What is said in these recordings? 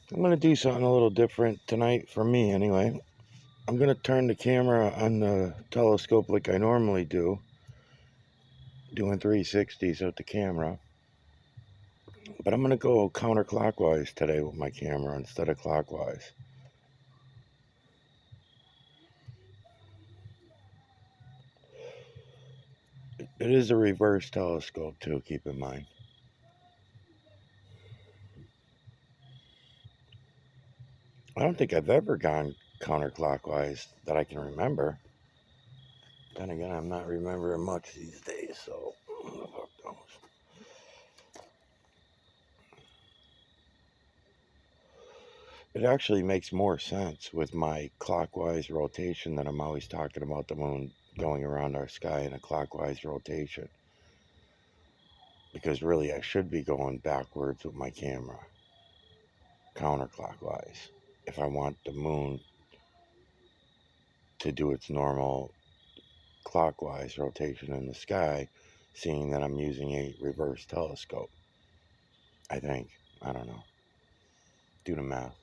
I'm going to do something a little different tonight for me anyway. I'm going to turn the camera on the telescope like I normally do, doing 360s with the camera. But I'm going to go counterclockwise today with my camera instead of clockwise. It is a reverse telescope too, keep in mind. I don't think I've ever gone counterclockwise that I can remember. Then again, I'm not remembering much these days, so who the fuck knows? It actually makes more sense with my clockwise rotation that I'm always talking about the moon going around our sky in a clockwise rotation. Because really, I should be going backwards with my camera, counterclockwise, if I want the moon to do its normal clockwise rotation in the sky, seeing that I'm using a reverse telescope. I think. I don't know. Do the math.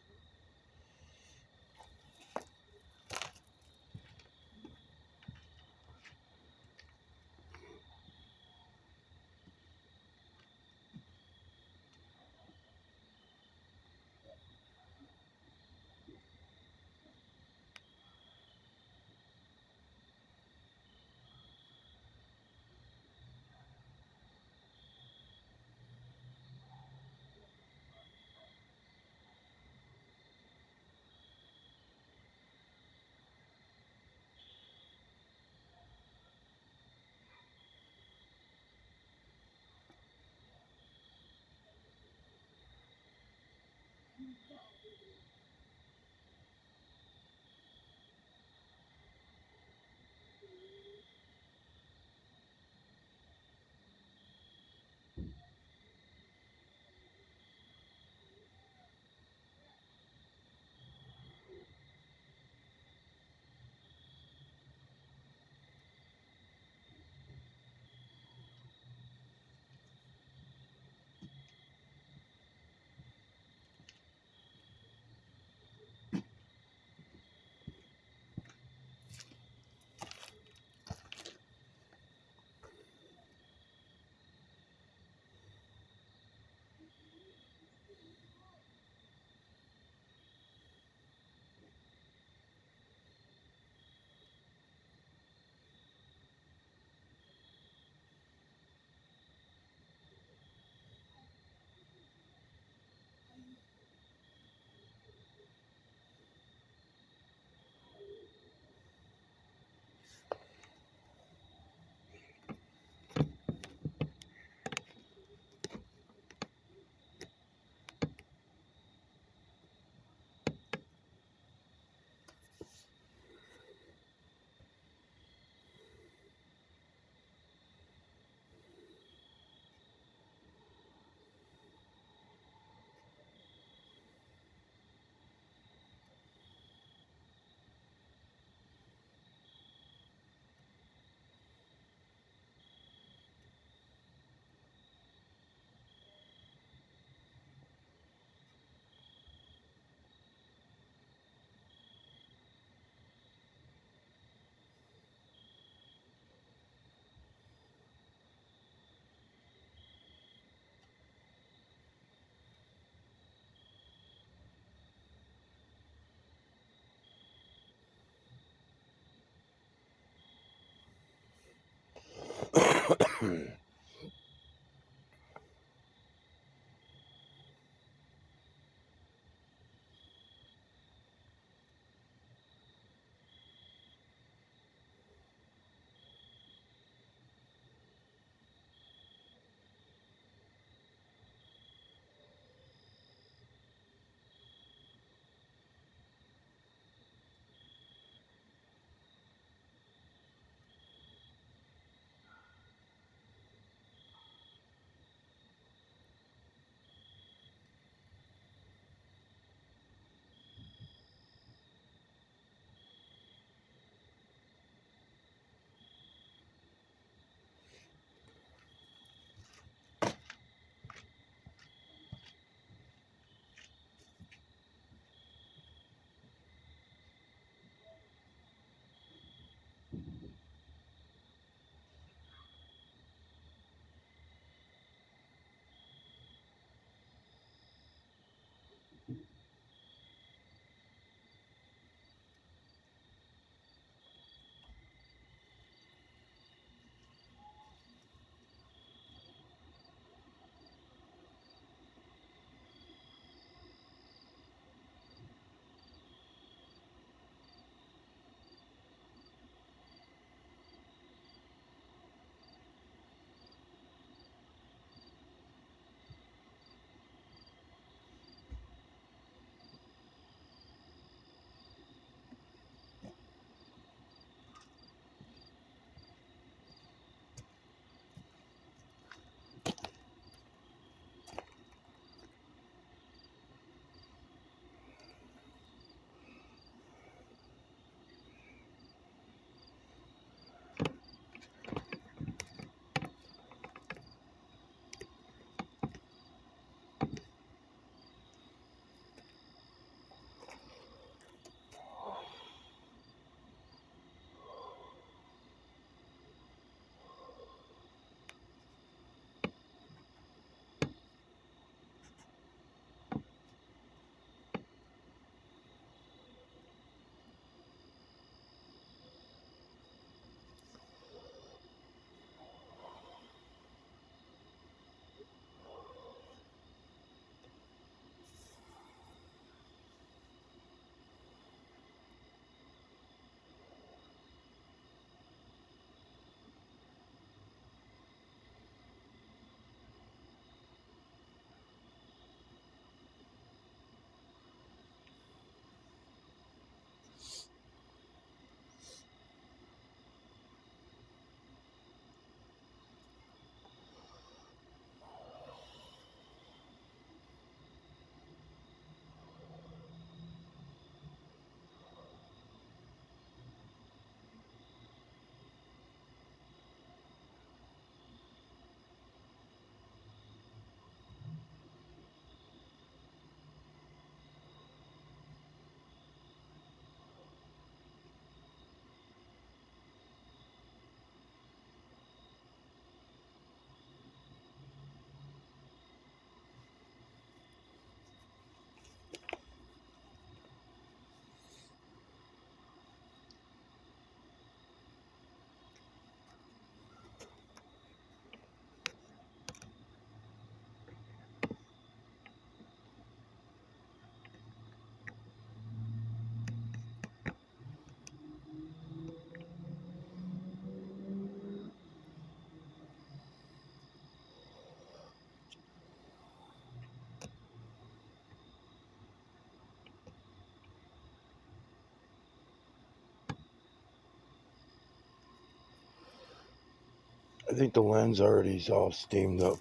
I think the lens already is all steamed up.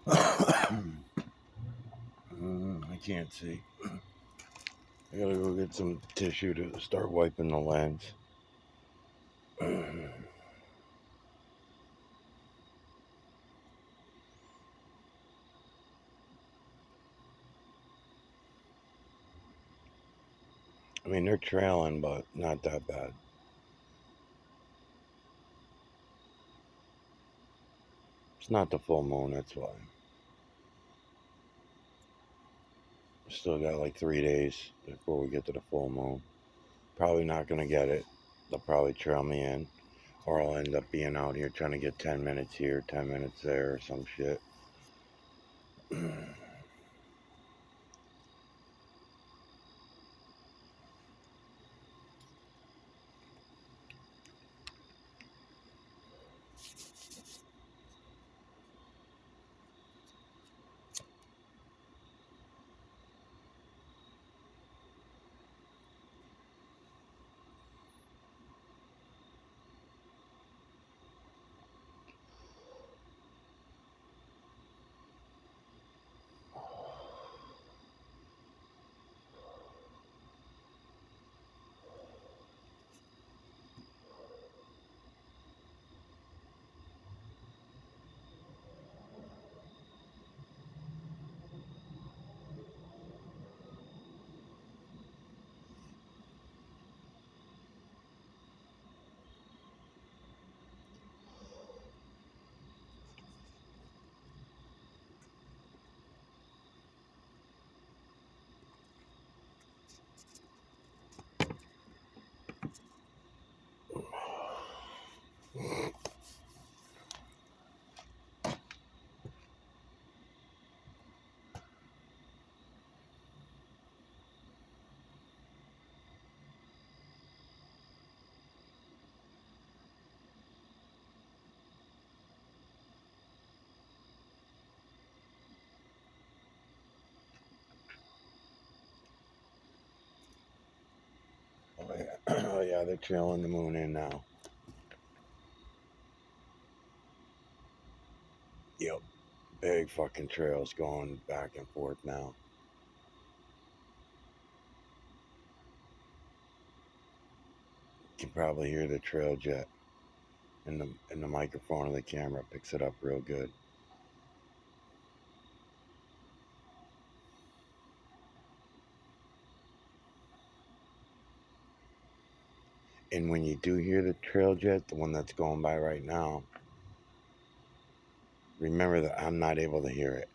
I can't see. I gotta go get some tissue to start wiping the lens. I mean, they're trailing, but not that bad. It's not the full moon, that's why. Still got like 3 days before we get to the full moon. Probably not gonna get it. They'll probably trail me in. Or I'll end up being out here trying to get 10 minutes here, 10 minutes there, or some shit. Oh yeah, they're trailing the moon in now. Yep, big fucking trails going back and forth now. You can probably hear the trail jet in the microphone of the camera. Picks it up real good. And when you do hear the trail jet, the one that's going by right now, remember that I'm not able to hear it.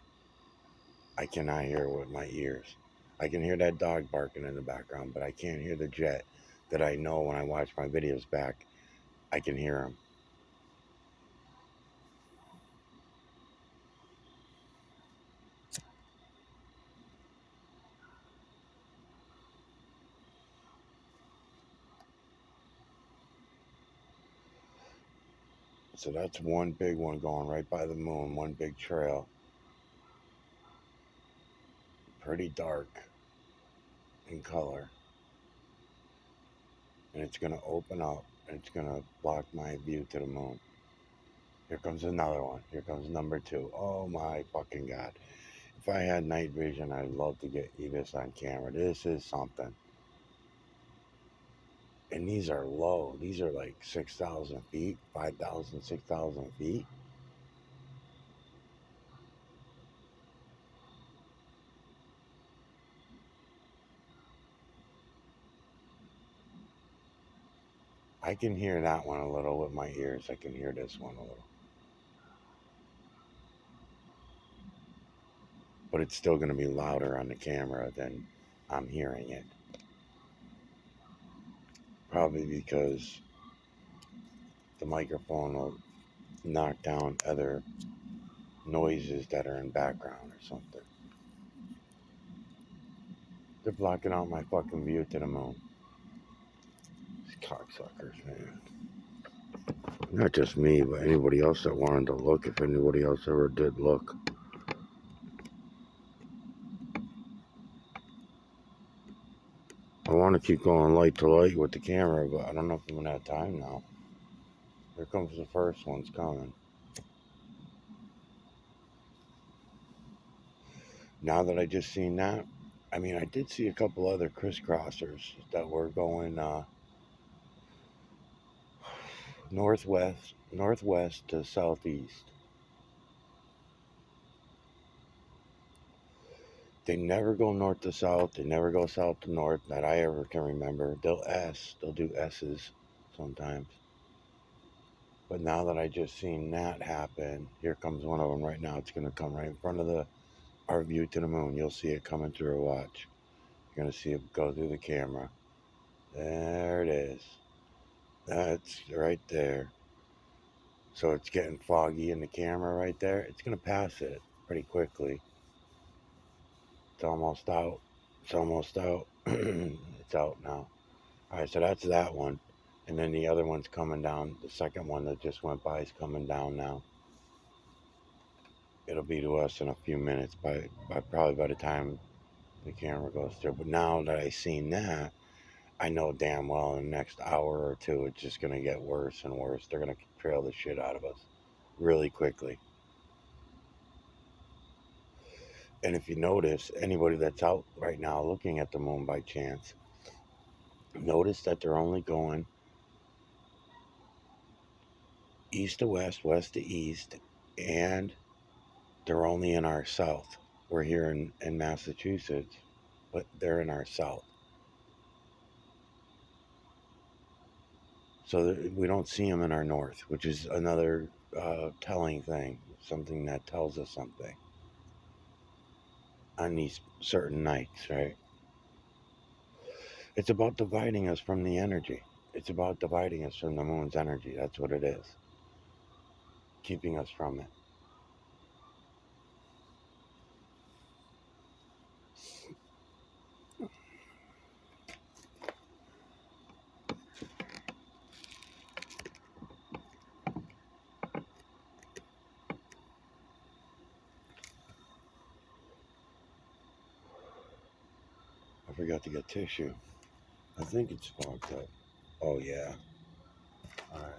I cannot hear it with my ears. I can hear that dog barking in the background, but I can't hear the jet that I know when I watch my videos back. I can hear him. So that's one big one going right by the moon, one big trail. Pretty dark in color. And it's going to open up and it's going to block my view to the moon. Here comes another one. Here comes number 2. Oh my fucking God. If I had night vision, I'd love to get you this on camera. This is something. And these are low. These are like 6,000 feet, 5,000, 6,000 feet. I can hear that one a little with my ears. I can hear this one a little. But it's still going to be louder on the camera than I'm hearing it. Probably because the microphone will knock down other noises that are in background or something. They're blocking out my fucking view to the moon. These cocksuckers, man. Not just me, but anybody else that wanted to look, if anybody else ever did look. I want to keep going light to light with the camera, but I don't know if I'm going to have time now. Here comes the first one's coming. Now that I just seen that, I mean, I did see a couple other crisscrossers that were going northwest to southeast. They never go north to south. They never go south to north that I ever can remember. They'll do S's sometimes. But now that I just seen that happen, here comes one of them right now. It's going to come right in front of our view to the moon. You'll see it coming through a watch. You're going to see it go through the camera. There it is. That's right there. So it's getting foggy in the camera right there. It's going to pass it pretty quickly. It's almost out. It's almost out. It's out now. All right, so that's that one. And then the other one's coming down. The second one that just went by is coming down now. It'll be to us in a few minutes, probably by the time the camera goes through. But now that I seen that, I know damn well in the next hour or two, it's just going to get worse and worse. They're going to trail the shit out of us really quickly. And if you notice, anybody that's out right now looking at the moon by chance, notice that they're only going east to west, west to east, and they're only in our south. We're here in Massachusetts, but they're in our south. So we don't see them in our north, which is another telling thing, something that tells us something on these certain nights, right? It's about dividing us from the energy. It's about dividing us from the moon's energy. That's what it is. Keeping us from it. I forgot to get tissue. I think it's fogged up. Oh, yeah. All right.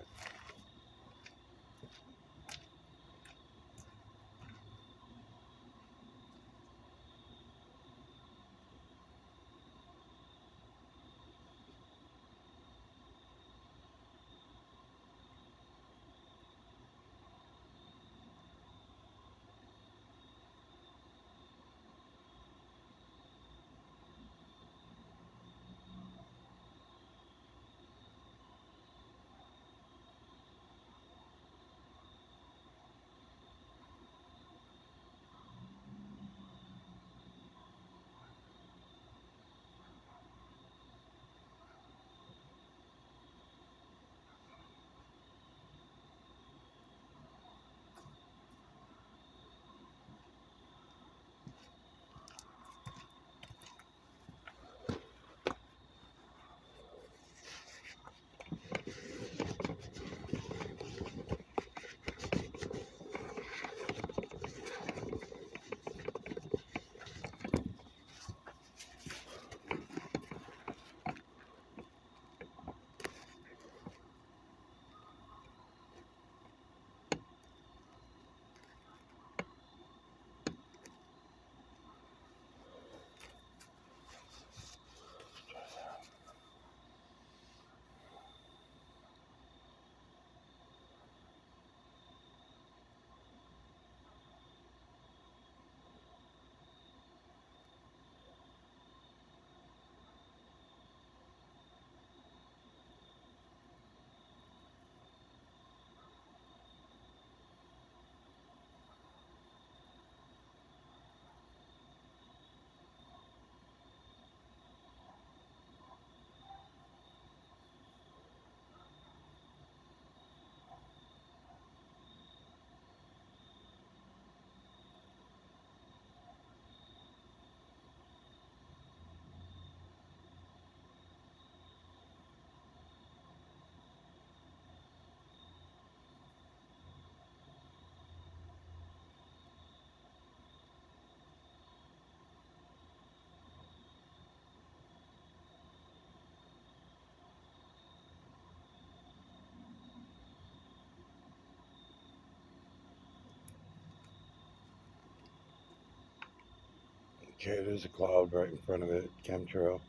Okay, there's a cloud right in front of it, chemtrail.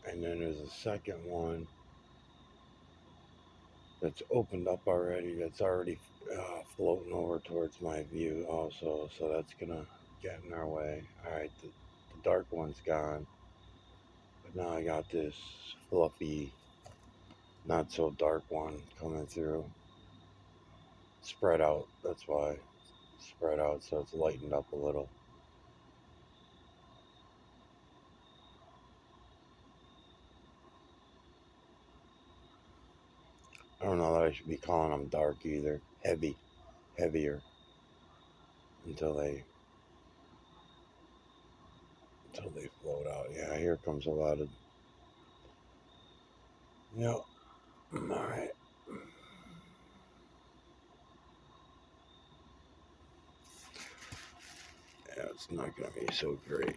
And then there's a second one that's opened up already, that's already floating over towards my view also, so that's gonna get in our way. Alright, the dark one's gone, but now I got this fluffy, not so dark one coming through. Spread out, that's why. Spread out so it's lightened up a little. I don't know that I should be calling them dark either. Heavier until they float out. Yeah, here comes a lot of. Yep. All right. Yeah, it's not gonna be so great.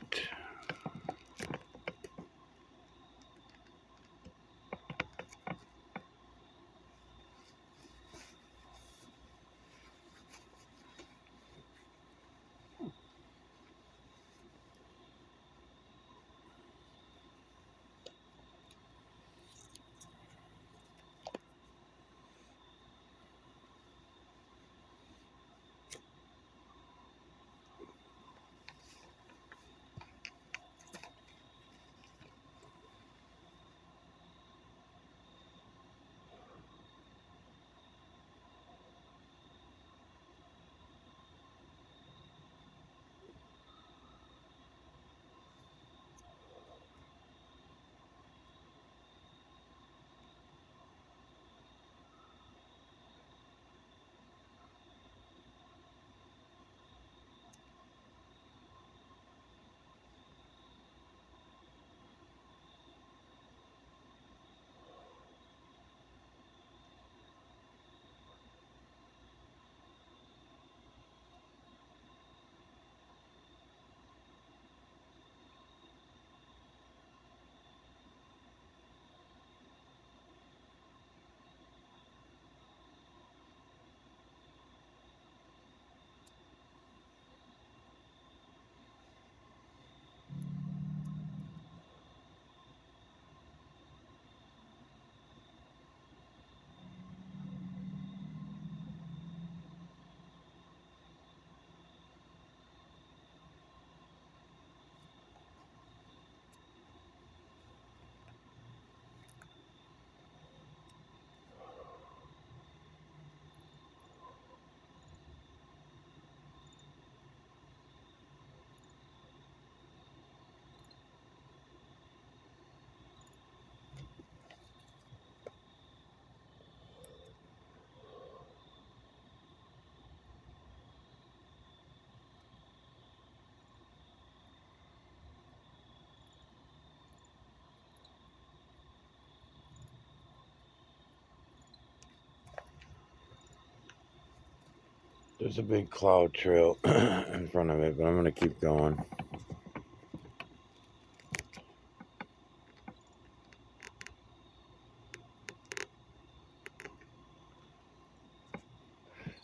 There's a big cloud trail in front of it, but I'm gonna keep going.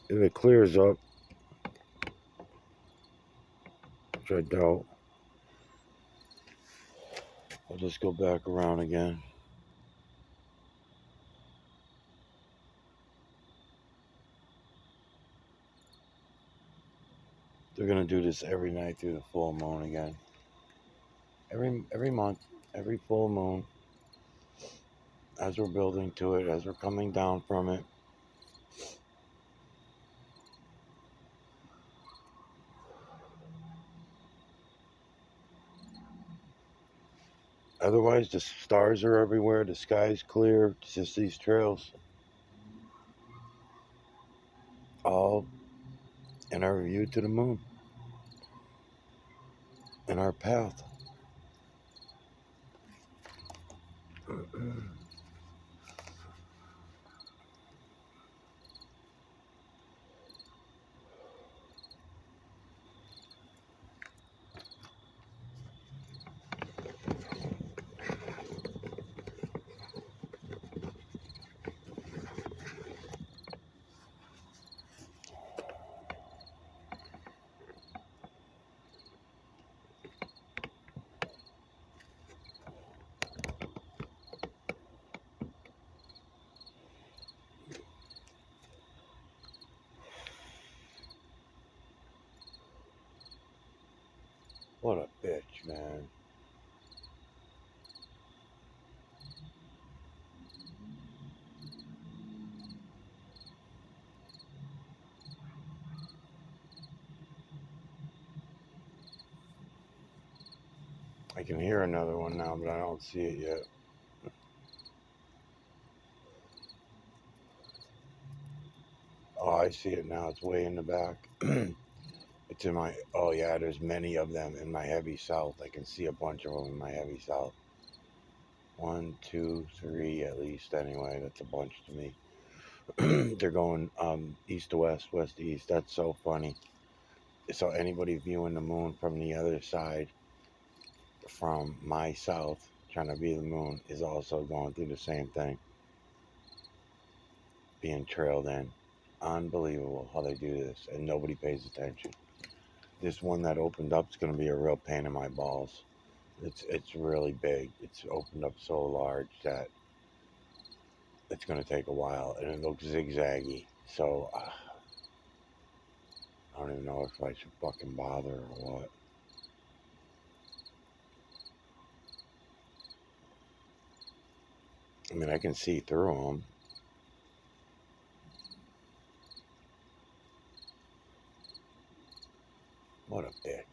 If it clears up, which I doubt, I'll just go back around again. They're gonna do this every night through the full moon again. Every month, every full moon, as we're building to it, as we're coming down from it. Otherwise, the stars are everywhere, the sky's clear, it's just these trails. All in our view to the moon, in our path. What a bitch, man. I can hear another one now, but I don't see it yet. Oh, I see it now. It's way in the back. It's in my. Oh, yeah, there's many of them in my heavy south. I can see a bunch of them in my heavy south. 1, 2, 3 at least, anyway. That's a bunch to me. They're going east to west, west to east. That's so funny. So, anybody viewing the moon from the other side, from my south, trying to view the moon, is also going through the same thing, being trailed in. Unbelievable how they do this, and nobody pays attention. This one that opened up is going to be a real pain in my balls. It's really big. It's opened up so large that it's going to take a while, and it looks zigzaggy. So I don't even know if I should fucking bother or what. I mean, I can see through them. What a bitch.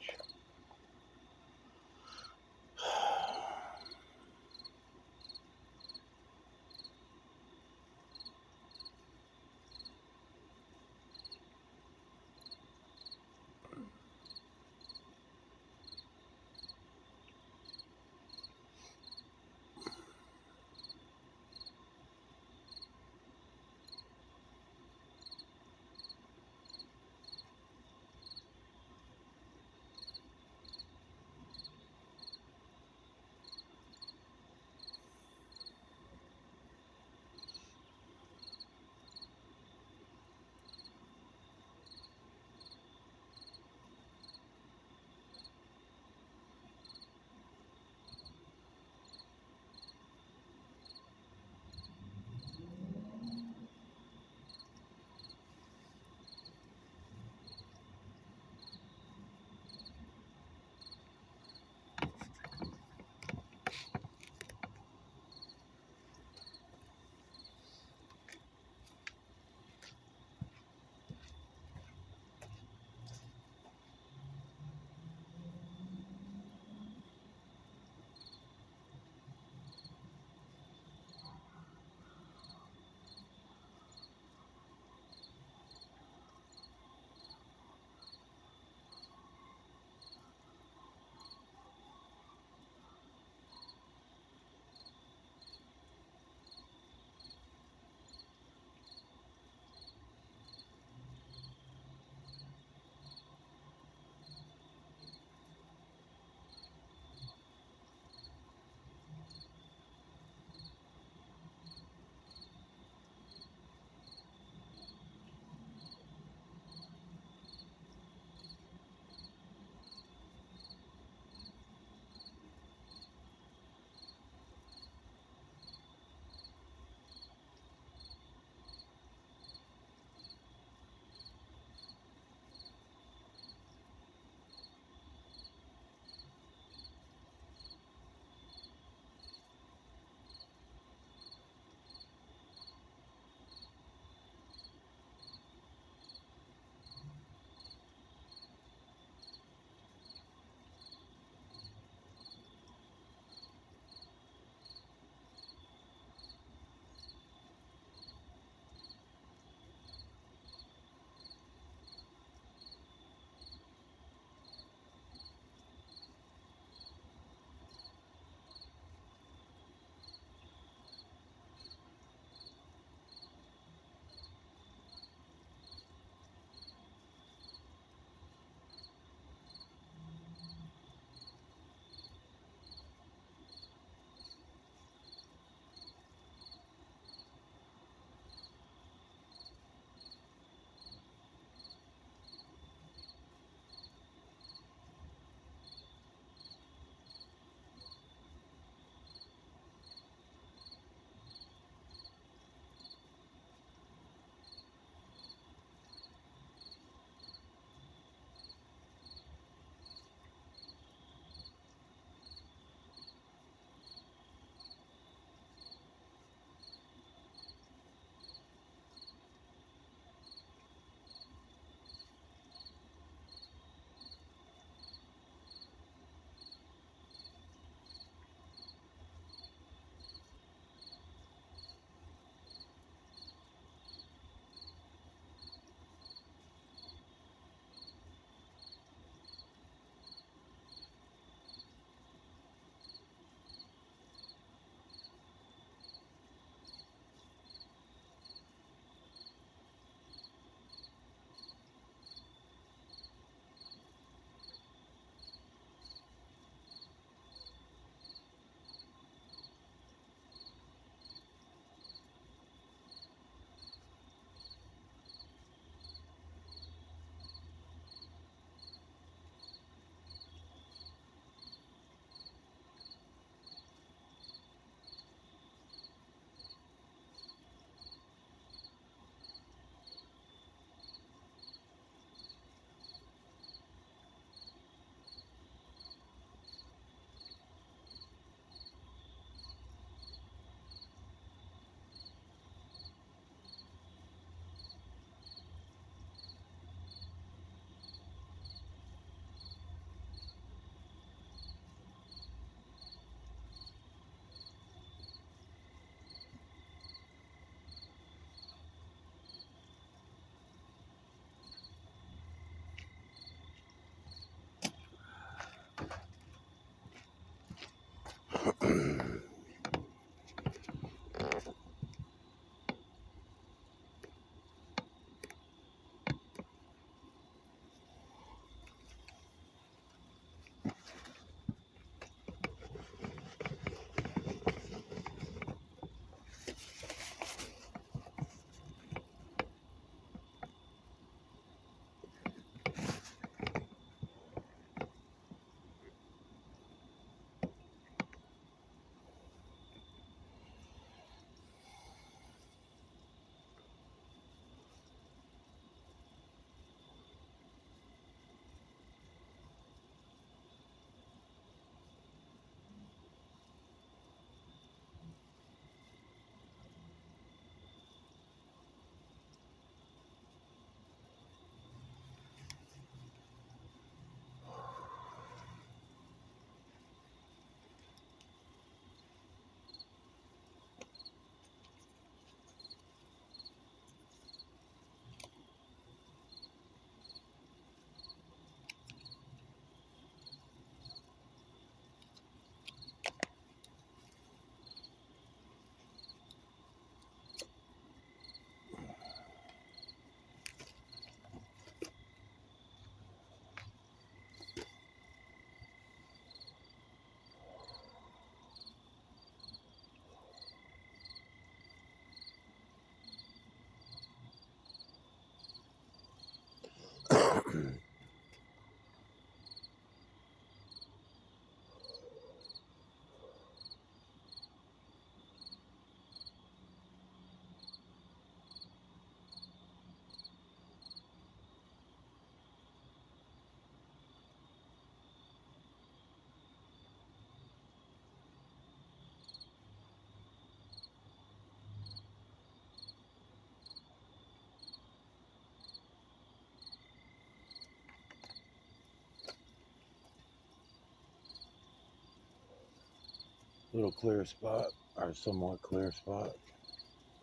Little clear spot, or somewhat clear spot.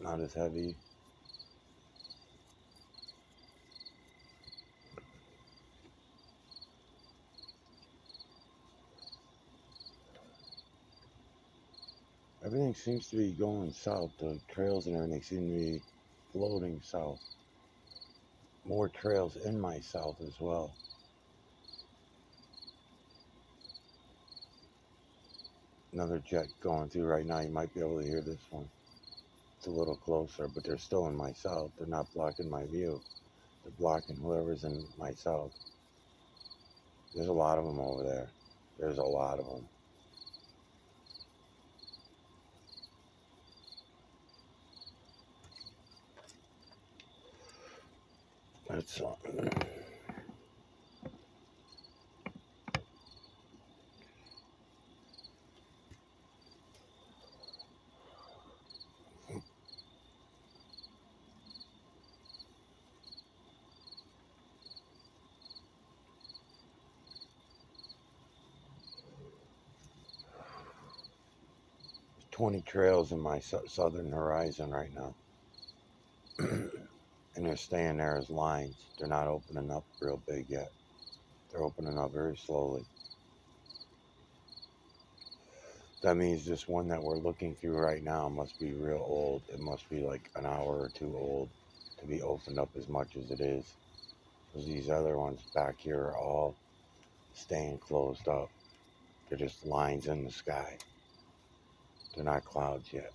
Not as heavy. Everything seems to be going south. The trails and everything seem to be floating south. More trails in my south as well. Another jet going through right now. You might be able to hear this one. It's a little closer, but they're still in my south. They're not blocking my view. They're blocking whoever's in my south. There's a lot of them over there. There's a lot of them. That's 20 trails in my southern horizon right now. And they're staying there as lines. They're not opening up real big yet. They're opening up very slowly. That means this one that we're looking through right now must be real old. It must be like an hour or two old to be opened up as much as it is. Because these other ones back here are all staying closed up. They're just lines in the sky. They're not clouds yet.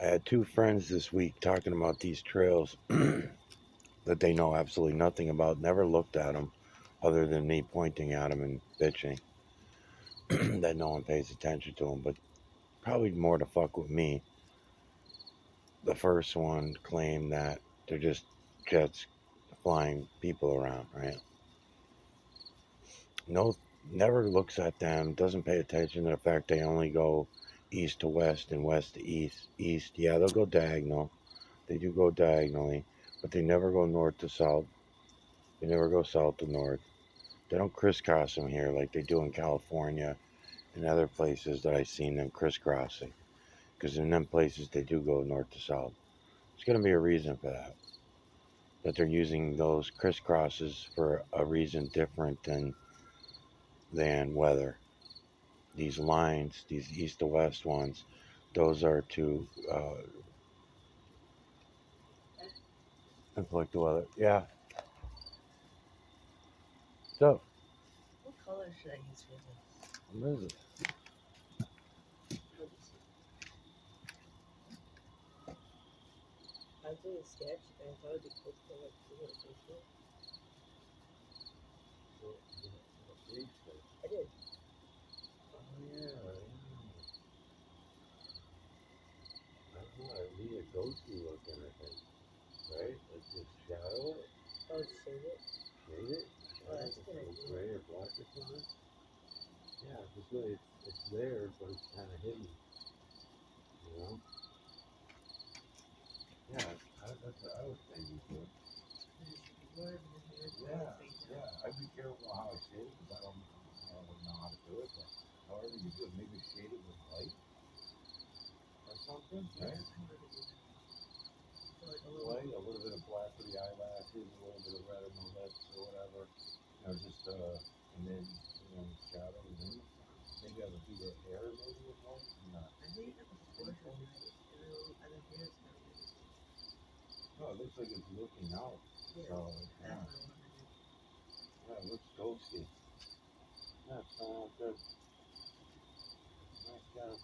I had two friends this week talking about these trails that they know absolutely nothing about, never looked at them other than me pointing at them and bitching that no one pays attention to them, but probably more to fuck with me. The first one claimed that they're just jets flying people around, right? No, never looks at them, doesn't pay attention to the fact they only go east to west and west to east. East, yeah, they'll go diagonal. They do go diagonally, but they never go north to south. They never go south to north. They don't crisscross them here like they do in California and other places that I've seen them crisscrossing. Because in them places they do go north to south. There's going to be a reason for that. That they're using those crisscrosses for a reason different than weather. These lines, these east to west ones, those are to inflict the weather. Yeah. So, What color should I use for this? what is it? I was doing a sketch and I thought it'd be cool to like do it on Facebook. I did. Oh yeah. That's what I need a ghosty looking, I think. Right? Like just shadow it, Oh, shade it. shade it, Oh, that's a good idea. gray or black or something. Yeah, this way it's there, but it's kind of hidden. You know? Yeah, that's what I was thinking too. Yeah, yeah. I'd be careful how I shade it because I don't know how to do it. But however you do it, maybe shade it with light or something, right? Light, a little bit of black for the eyelashes, a little bit of red on the lips or whatever. You know, just and then shadow and then maybe have a do their hair maybe with light. No. I think it was portrait light and then other hair's kind of. No, it looks like it's looking out. Yeah. So yeah. Yeah, it looks ghosty. Yeah, it's good. Nice job.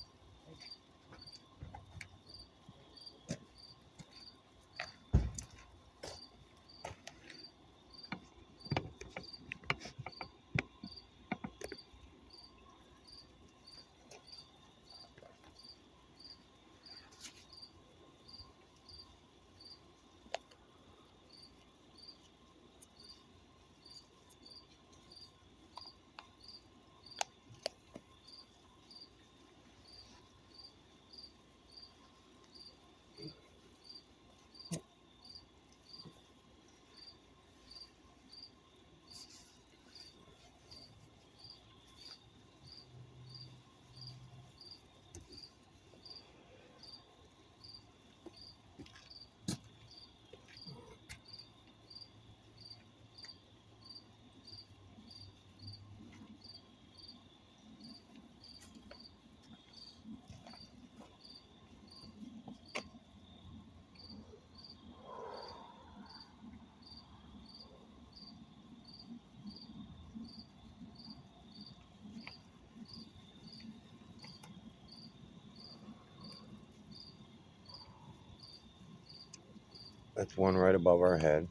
That's one right above our head.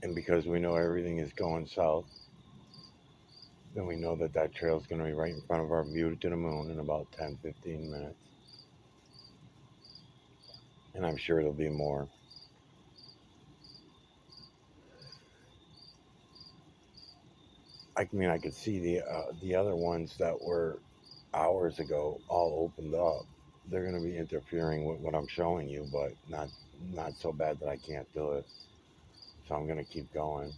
And because we know everything is going south, then we know that that trail is going to be right in front of our view to the moon in about 10-15 minutes. And I'm sure there'll be more. I mean, I could see the other ones that were hours ago all opened up. They're going to be interfering with what I'm showing you, but not so bad that I can't do it. So I'm going to keep going.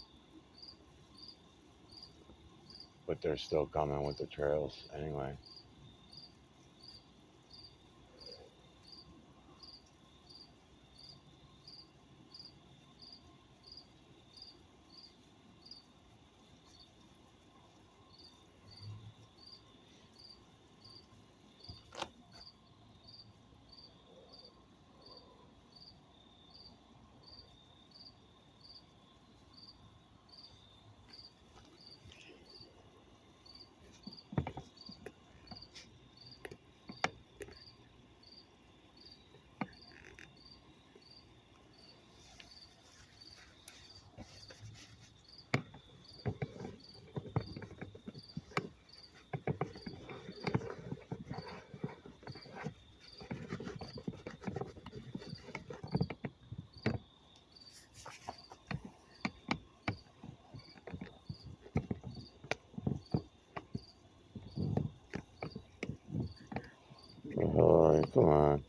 But they're still coming with the trails anyway. All right, come on.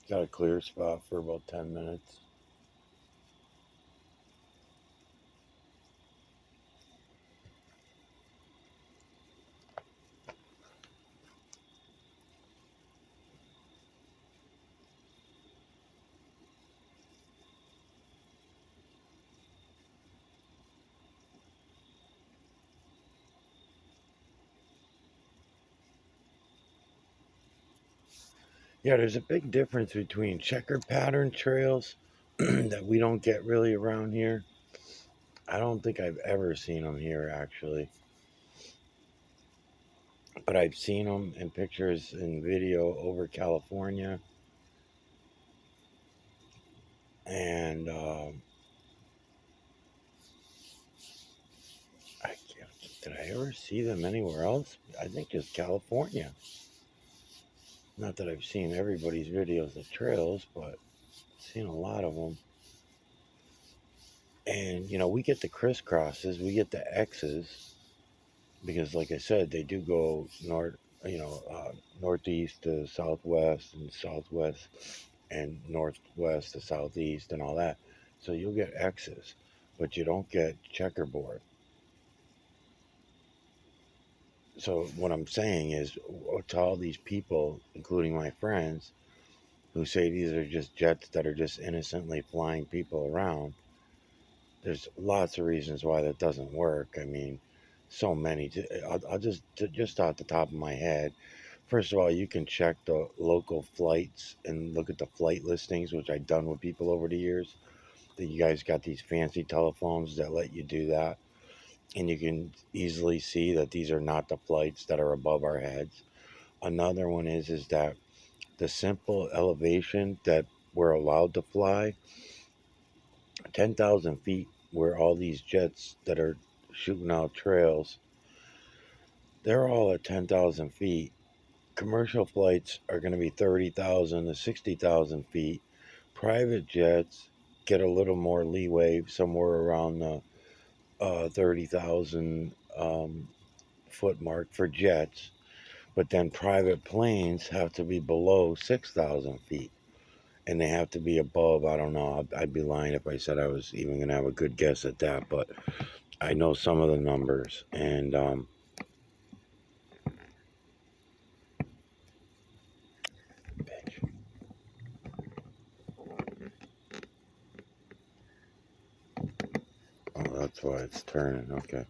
Got a clear spot for about 10 minutes. Yeah, there's a big difference between checker pattern trails that we don't get really around here. I don't think I've ever seen them here actually, but I've seen them in pictures and video over California. And I, did I ever see them anywhere else? I think just California. Not that I've seen everybody's videos of trails, but I've seen a lot of them. And we get the crisscrosses, we get the X's because, like I said, they do go northeast to southwest and southwest and northwest to southeast and all that. So you'll get X's, but you don't get checkerboard. So what I'm saying is, to all these people, including my friends, who say these are just jets that are just innocently flying people around, there's lots of reasons why that doesn't work. I mean, so many. I'll just off the top of my head. First of all, you can check the local flights and look at the flight listings, which I've done with people over the years. That you guys got these fancy telephones that let you do that, and you can easily see that these are not the flights that are above our heads. Another one is that the simple elevation that we're allowed to fly, 10,000 feet, where all these jets that are shooting out trails, they're all at 10,000 feet. Commercial flights are going to be 30,000 to 60,000 feet. Private jets get a little more leeway, somewhere around the 30,000 foot mark for jets. But then private planes have to be below 6,000 feet. And they have to be above, I don't know, I'd be lying if I said I was even going to have a good guess at that. But I know some of the numbers. And oh, that's why it's turning. Okay.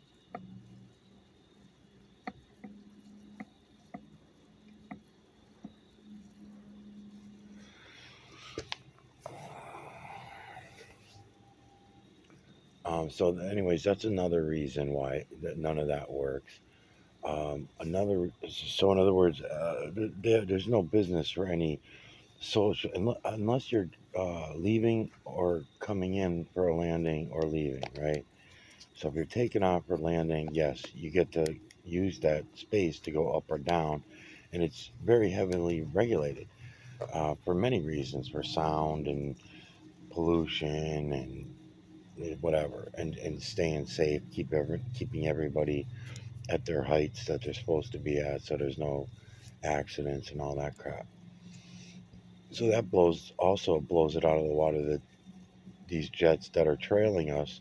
So, anyways, that's another reason why none of that works. So in other words, there's no business for any social unless you're leaving or coming in for a landing or leaving, right? So if you're taking off or landing, yes, you get to use that space to go up or down, and it's very heavily regulated for many reasons, for sound and pollution and whatever, and staying safe, keeping everybody at their heights that they're supposed to be at, so there's no accidents and all that crap. So that blows it out of the water that these jets that are trailing us,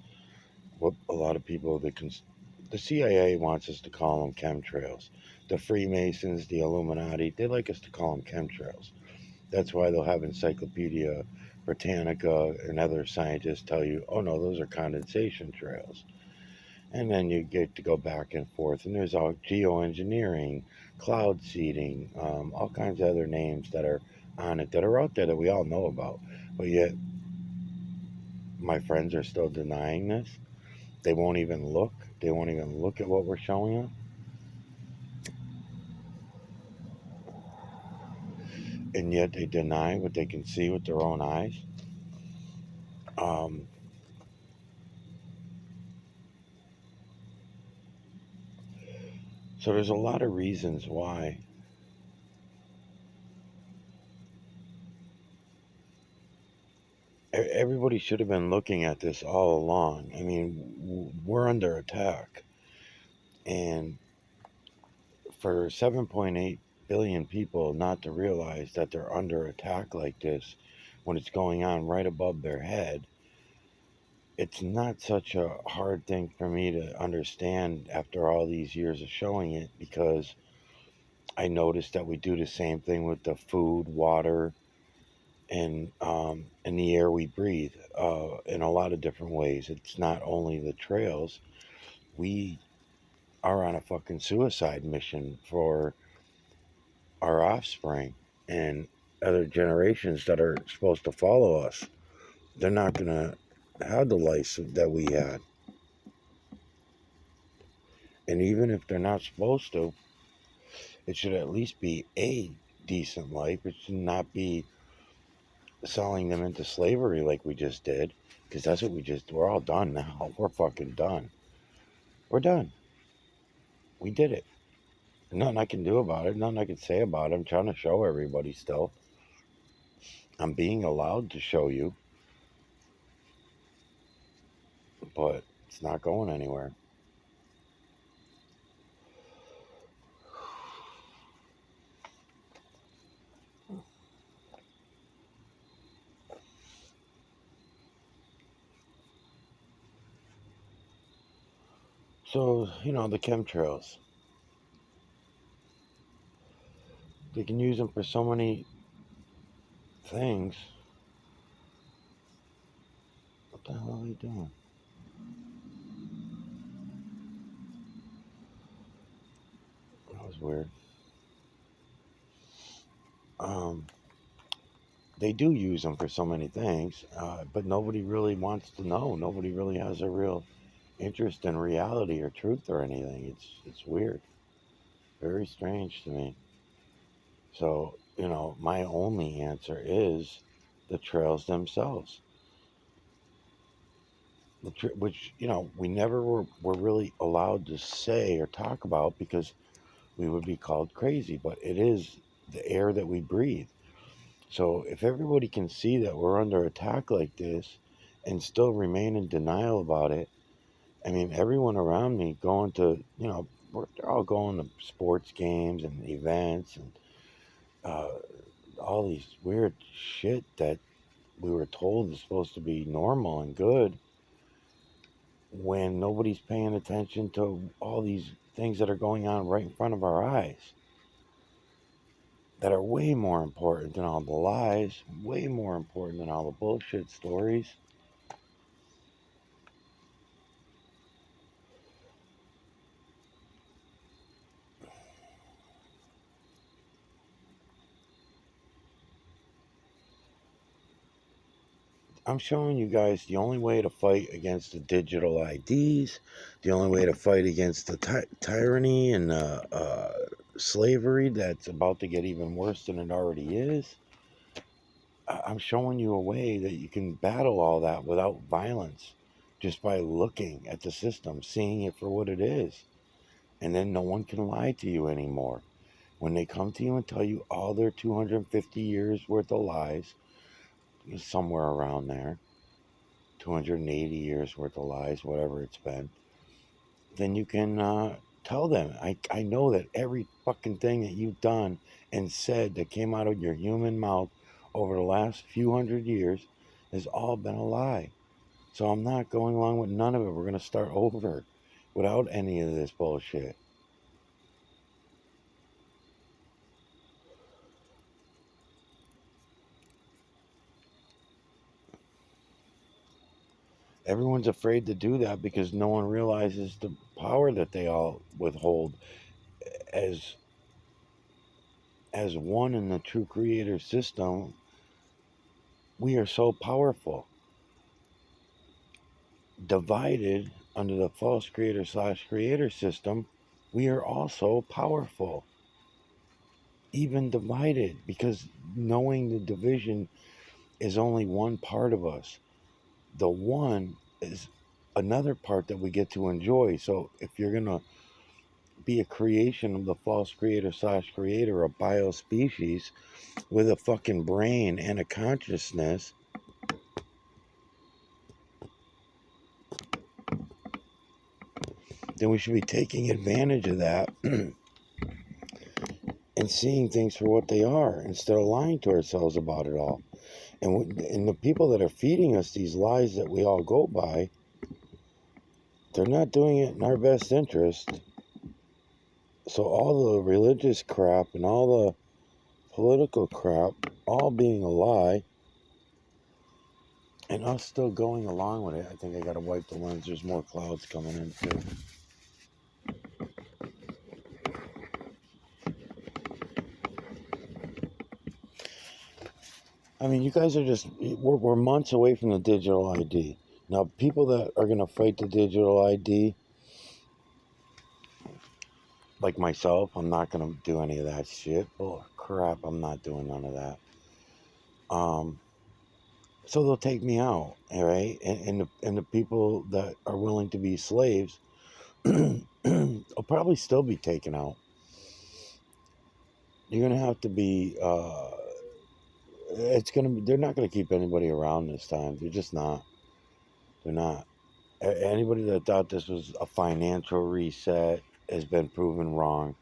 what a lot of people, the CIA wants us to call them chemtrails. The Freemasons, the Illuminati, they like us to call them chemtrails. That's why they'll have Encyclopedia Britannica and other scientists tell you, oh no, those are condensation trails. And then you get to go back and forth, and there's all geoengineering, cloud seeding, all kinds of other names that are on it that are out there that we all know about. But yet, my friends are still denying this. They won't even look. They won't even look at what we're showing them. And yet they deny what they can see with their own eyes. Um, so there's a lot of reasons why everybody should have been looking at this all along. I mean, we're under attack. And for 7.8 billion people not to realize that they're under attack like this when it's going on right above their head, it's not such a hard thing for me to understand after all these years of showing it, because I noticed that we do the same thing with the food, water, and the air we breathe in a lot of different ways. It's not only the trails. We are on a fucking suicide mission for our offspring and other generations that are supposed to follow us. They're not going to have the life that we had. And even if they're not supposed to, it should at least be a decent life. It should not be selling them into slavery like we just did, because that's what we're all done now. We're fucking done. We're done. We did it. Nothing I can do about it. Nothing I can say about it. I'm trying to show everybody still. I'm being allowed to show you, but it's not going anywhere. So, the chemtrails, they can use them for so many things. What the hell are they doing? That was weird. Um, they do use them for so many things, but nobody really wants to know. Nobody really has a real interest in reality or truth or anything. It's weird, very strange to me. So, my only answer is the trails themselves, which we never were really allowed to say or talk about because we would be called crazy. But it is the air that we breathe. So if everybody can see that we're under attack like this and still remain in denial about it, I mean, everyone around me going to, they're all going to sports games and events and uh, all these weird shit that we were told is supposed to be normal and good when nobody's paying attention to all these things that are going on right in front of our eyes that are way more important than all the lies, way more important than all the bullshit stories. I'm showing you guys the only way to fight against the digital IDs, the only way to fight against the tyranny and slavery that's about to get even worse than it already is. I'm showing you a way that you can battle all that without violence just by looking at the system, seeing it for what it is. And then no one can lie to you anymore. When they come to you and tell you all their 250 years worth of lies, somewhere around there, 280 years worth of lies, whatever it's been, then you can tell them, I know that every fucking thing that you've done and said that came out of your human mouth over the last few hundred years has all been a lie. So I'm not going along with none of it. We're going to start over without any of this bullshit. Everyone's afraid to do that because no one realizes the power that they all withhold as one in the true creator system. We are so powerful. Divided under the false creator slash creator system, we are also powerful. Even divided, because knowing the division is only one part of us. The one is another part that we get to enjoy. So if you're going to be a creation of the false creator slash creator, a biospecies with a fucking brain and a consciousness, then we should be taking advantage of that and seeing things for what they are instead of lying to ourselves about it all. And the people that are feeding us these lies that we all go by, they're not doing it in our best interest. So all the religious crap and all the political crap, all being a lie, and us still going along with it. I think I gotta wipe the lens. There's more clouds coming in too. I mean, you guys are just, we're months away from the digital ID. Now, people that are going to fight the digital ID, like myself, I'm not going to do any of that shit. Oh, crap, I'm not doing none of that. So they'll take me out, all right? And the people that are willing to be slaves will probably still be taken out. You're going to have to be, they're not going to keep anybody around this time. They're just not. They're not. Anybody that thought this was a financial reset has been proven wrong.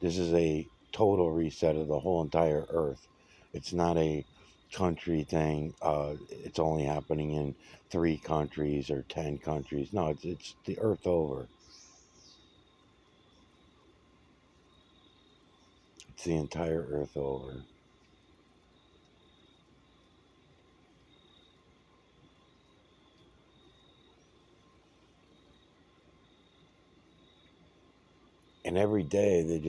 This is a total reset of the whole entire earth. It's not a country thing. It's only happening in 3 countries or 10 countries. No, it's the earth over. It's the entire earth over. And every day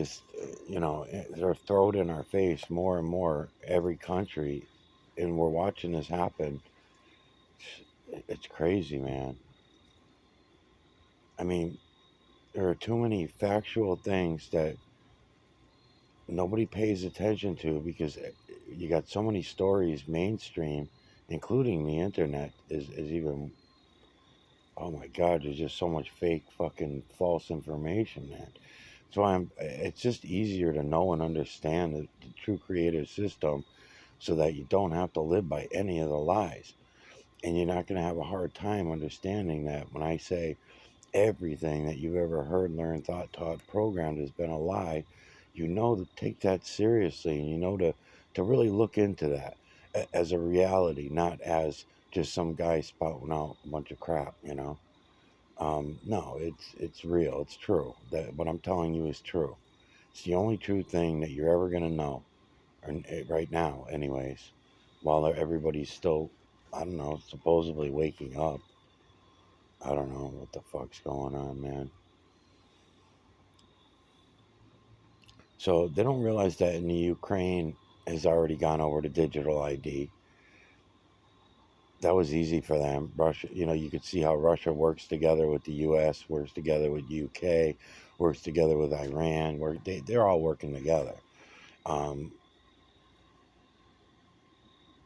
they're thrown in our face more and more, every country. And we're watching this happen. It's crazy, man. I mean, there are too many factual things that nobody pays attention to because you got so many stories mainstream, including the internet, is even, oh my God, there's just so much fake fucking false information, man. So it's just easier to know and understand the true creative system so that you don't have to live by any of the lies. And you're not going to have a hard time understanding that when I say everything that you've ever heard, learned, thought, taught, programmed has been a lie, you know to take that seriously, and you know to really look into that as a reality, not as just some guy spouting out a bunch of crap, you know. No, it's real. It's true. That what I'm telling you is true. It's the only true thing that you're ever gonna know, or right now, anyways. While everybody's still, I don't know, supposedly waking up. I don't know what the fuck's going on, man. So they don't realize that in the Ukraine has already gone over to digital ID. That was easy for them. Russia, you could see how Russia works together with the U.S., works together with UK, works together with Iran. They're all working together. Um,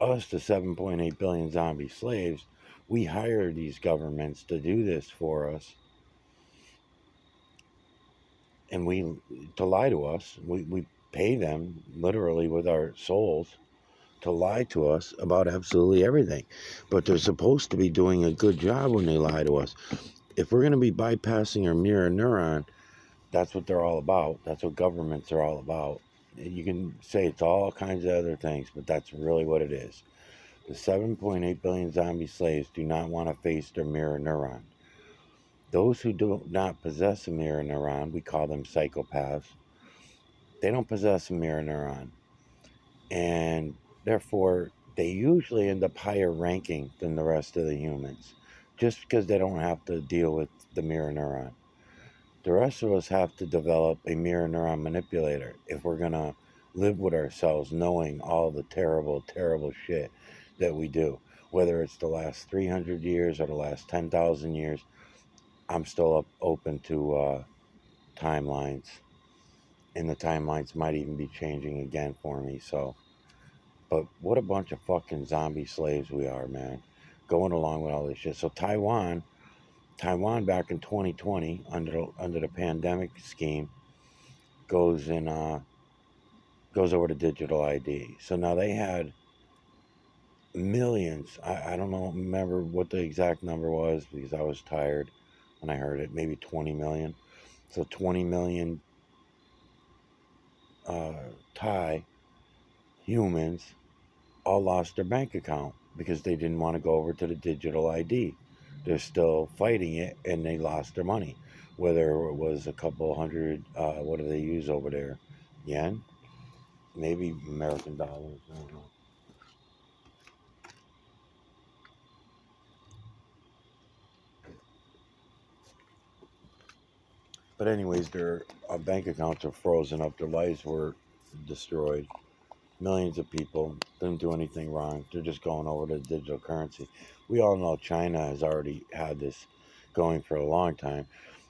us, the 7.8 billion zombie slaves, we hire these governments to do this for us, and to lie to us. We pay them literally with our souls to lie to us about absolutely everything. But they're supposed to be doing a good job when they lie to us. If we're going to be bypassing our mirror neuron, that's what they're all about. That's what governments are all about. You can say it's all kinds of other things, but that's really what it is. The 7.8 billion zombie slaves do not want to face their mirror neuron. Those who do not possess a mirror neuron, we call them psychopaths, they don't possess a mirror neuron. And therefore, they usually end up higher ranking than the rest of the humans just because they don't have to deal with the mirror neuron. The rest of us have to develop a mirror neuron manipulator if we're going to live with ourselves knowing all the terrible, terrible shit that we do. Whether it's the last 300 years or the last 10,000 years, I'm still open to timelines. And the timelines might even be changing again for me. So, but what a bunch of fucking zombie slaves we are, man. Going along with all this shit. So Taiwan back in 2020 under the pandemic scheme goes goes over to digital ID. So now they had millions. I don't know, remember what the exact number was because I was tired when I heard it. Maybe 20 million. So 20 million Thai humans all lost their bank account because they didn't want to go over to the digital ID. They're still fighting it and they lost their money. Whether it was a couple hundred, what do they use over there? Yen? Maybe American dollars. I don't know. But anyways, their bank accounts are frozen up. Their lives were destroyed. Millions of people didn't do anything wrong. They're just going over to digital currency. We all know China has already had this going for a long time.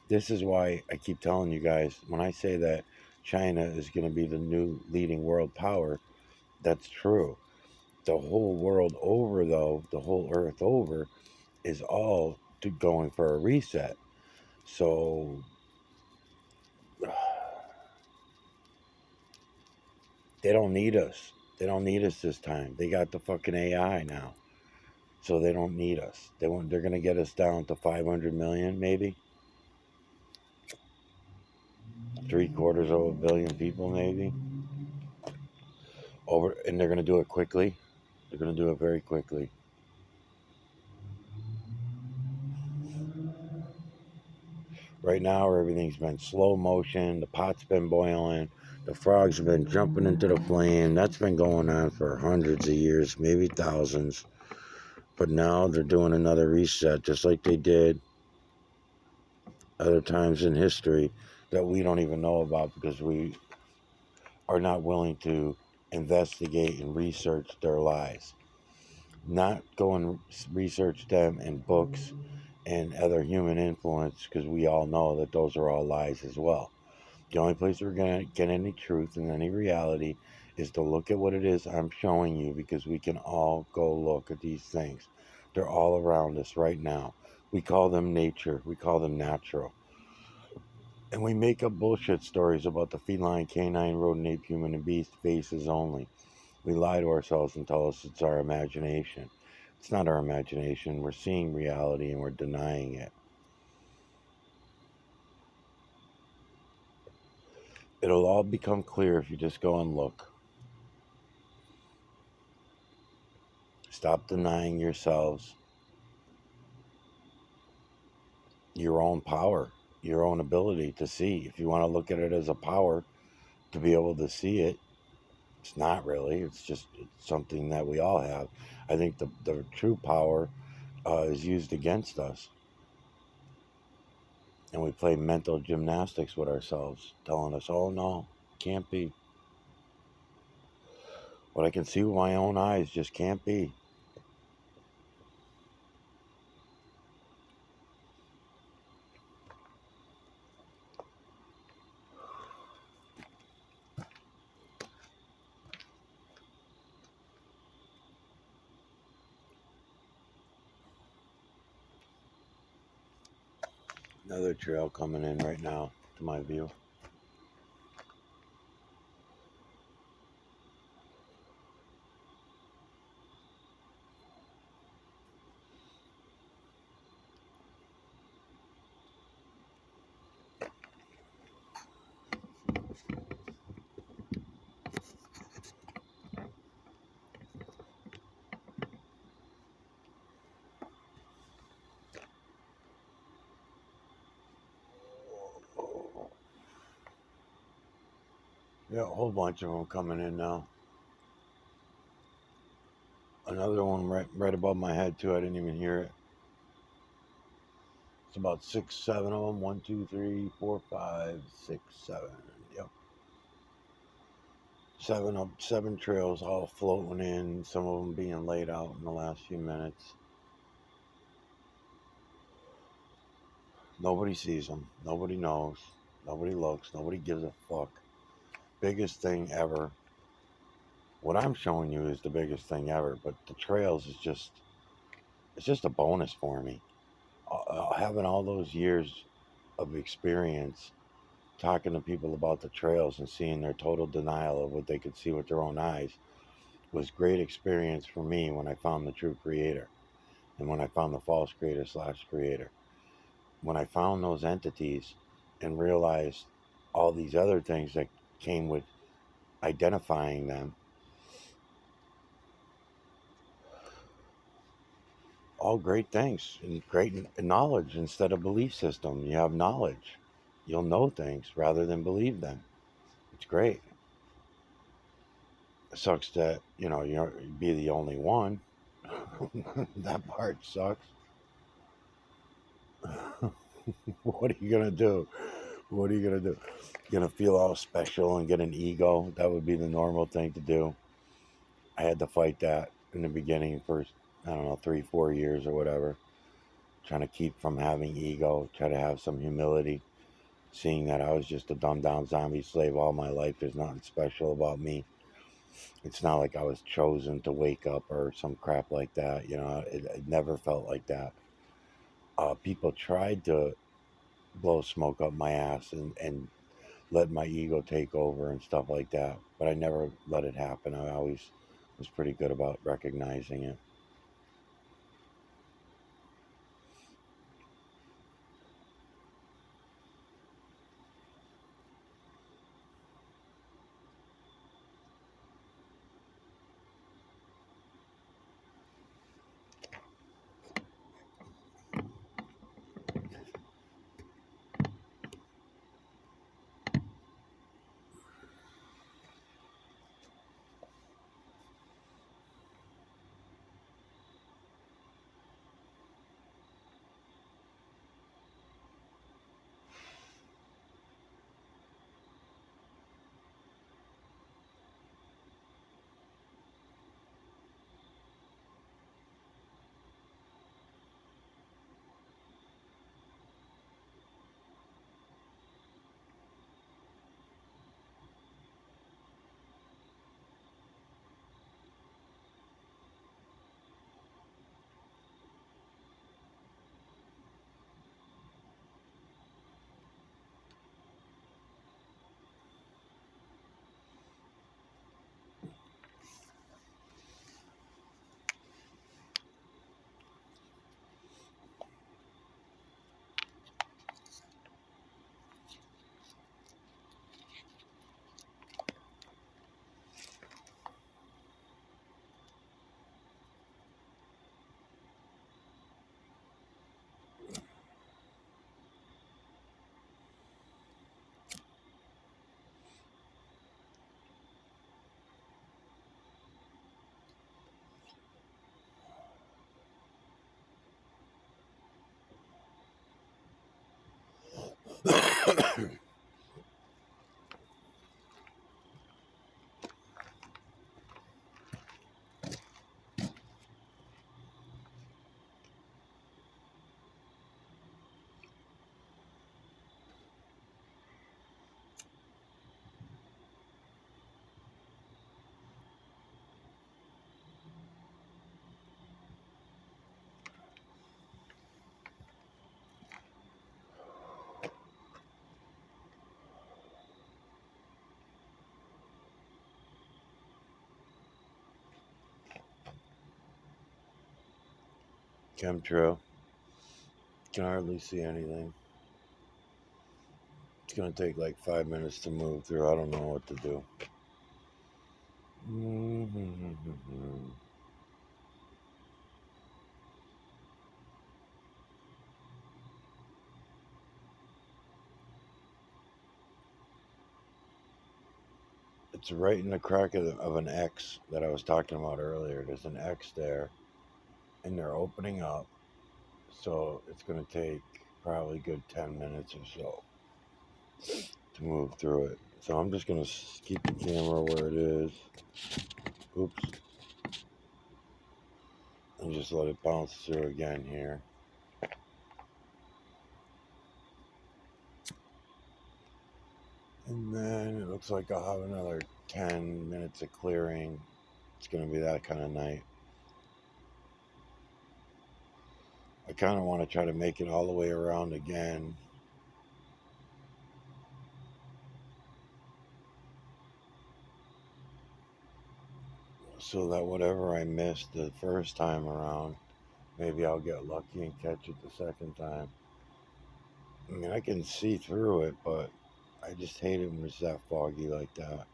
This is why I keep telling you guys when I say that China is going to be the new leading world power, that's true. The whole world over, though, the whole earth over, is all going for a reset. So they don't need us. They don't need us this time. They got the fucking AI now. So they don't need us. They're going to get us down to 500 million, maybe. 750 million people, maybe. And they're going to do it quickly. They're going to do it very quickly. Right now, everything's been slow motion. The pot's been boiling. The frogs have been jumping into the flame. That's been going on for hundreds of years, maybe thousands. But now they're doing another reset, just like they did other times in history that we don't even know about because we are not willing to investigate and research their lies. Not go and research them in books and other human influence because we all know that those are all lies as well. The only place we're going to get any truth and any reality is to look at what it is I'm showing you because we can all go look at these things. They're all around us right now. We call them nature, we call them natural. And we make up bullshit stories about the feline, canine, rodent, ape, human, and beast faces only. We lie to ourselves and tell us it's our imagination. It's not our imagination. We're seeing reality and we're denying it. It'll all become clear if you just go and look. Stop denying yourselves your own power, your own ability to see. If you want to look at it as a power to be able to see it, it's not really. It's something that we all have. I think the true power is used against us. And we play mental gymnastics with ourselves, telling us, oh no, can't be. What I can see with my own eyes just can't be. Another trail coming in right now to my view. Yeah, a whole bunch of them coming in now. Another one right above my head too. I didn't even hear it. It's about 6, 7 of them. 1, 2, 3, 4, 5, 6, 7. Yep. 7 trails all floating in. Some of them being laid out in the last few minutes. Nobody sees them. Nobody knows. Nobody looks. Nobody gives a fuck. Biggest thing ever. What I'm showing you is the biggest thing ever, but the trails is it's just a bonus for me. Having all those years of experience talking to people about the trails and seeing their total denial of what they could see with their own eyes was great experience for me when I found the true creator and when I found the false creator / creator. When I found those entities and realized all these other things that came with identifying them, all great things and great knowledge instead of belief system. You have knowledge. You'll know things rather than believe them. It's great. It sucks that, you'll be the only one. That part sucks. What are you going to do? What are you going to do? You're going to feel all special and get an ego? That would be the normal thing to do. I had to fight that in the beginning, first, I don't know, 3, 4 years or whatever. Trying to keep from having ego, try to have some humility, seeing that I was just a dumbed down zombie slave all my life. There's nothing special about me. It's not like I was chosen to wake up or some crap like that. It never felt like that. People tried to blow smoke up my ass and let my ego take over and stuff like that. But I never let it happen. I always was pretty good about recognizing it. Chemtrail. Can hardly see anything. It's gonna take like 5 minutes to move through. I don't know what to do. It's right in the crack of an X that I was talking about earlier. There's an X there, and they're opening up. So it's going to take probably a good 10 minutes or so to move through it. So I'm just going to keep the camera where it is. Oops. And just let it bounce through again here. And then it looks like I'll have another 10 minutes of clearing. It's going to be that kind of night. I kind of want to try to make it all the way around again. So that whatever I missed the first time around, maybe I'll get lucky and catch it the second time. I mean, I can see through it, but I just hate it when it's that foggy like that.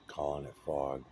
Calling it fog.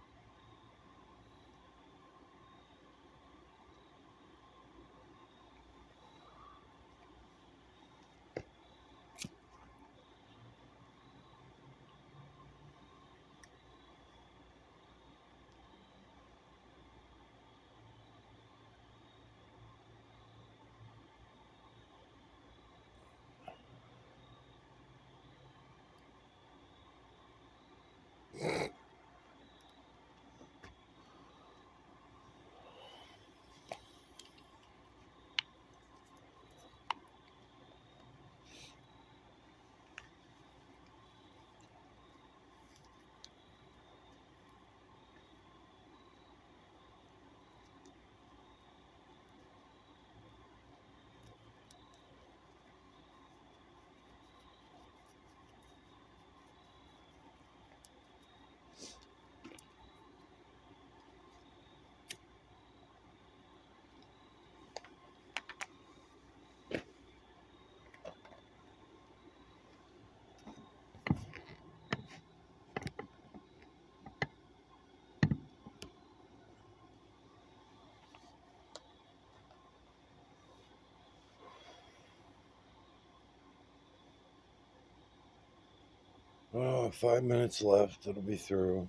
Oh, 5 minutes left. It'll be through.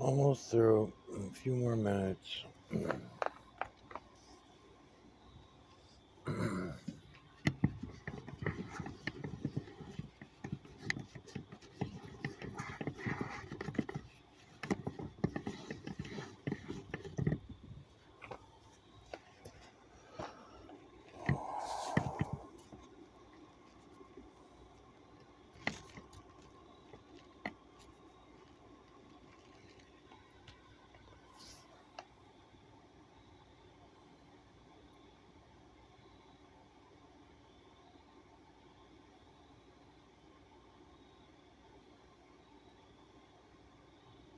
Almost through. A few more minutes.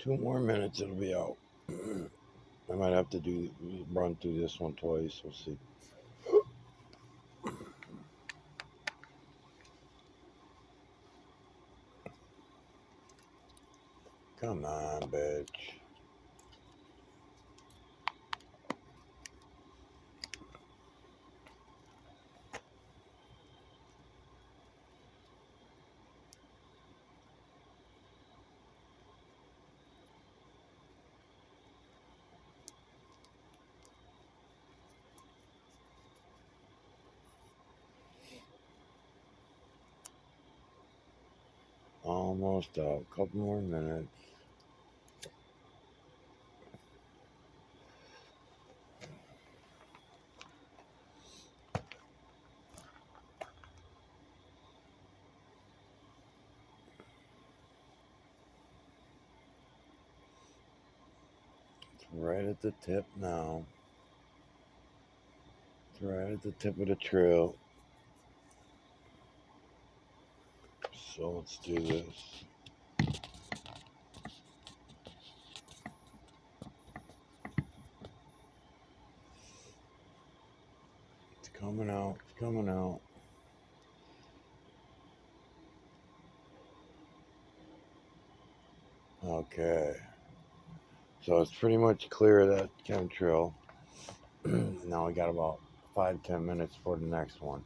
2 more minutes, it'll be out. I might have to run through this one twice. We'll see. Come on, bitch. Almost out. Couple more minutes. It's right at the tip now. It's right at the tip of the trail. So let's do this. It's coming out. It's coming out. Okay. So it's pretty much clear of that chemtrail. Now we got about 5-10 minutes for the next one.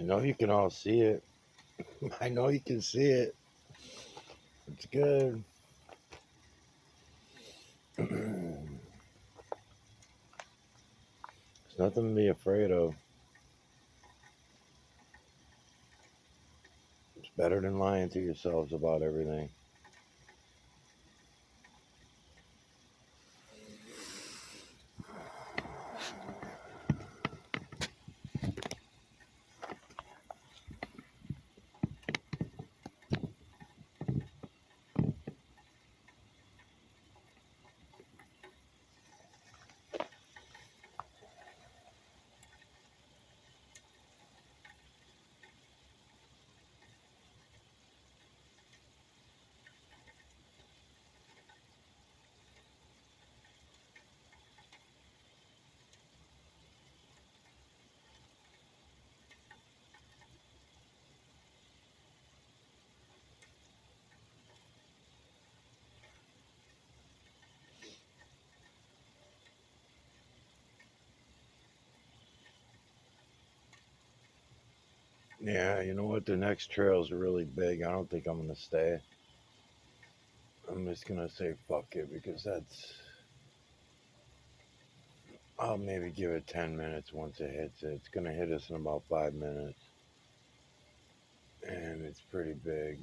I know you can all see it. I know you can see it. It's good. There's nothing to be afraid of. It's better than lying to yourselves about everything. Yeah, you know what? The next trail's really big. I don't think I'm gonna stay. I'm just gonna say fuck it because that's. I'll maybe give it 10 minutes once it hits it. It's gonna hit us in about 5 minutes. And it's pretty big.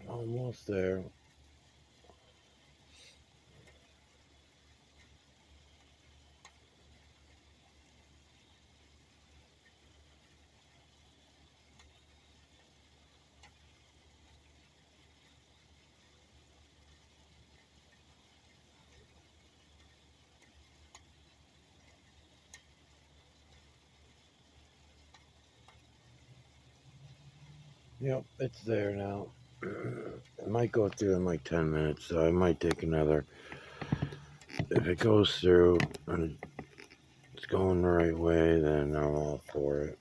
Almost there. Yep, it's there now. It might go through in like 10 minutes, so I might take another. If it goes through and it's going the right way, then I'm all for it.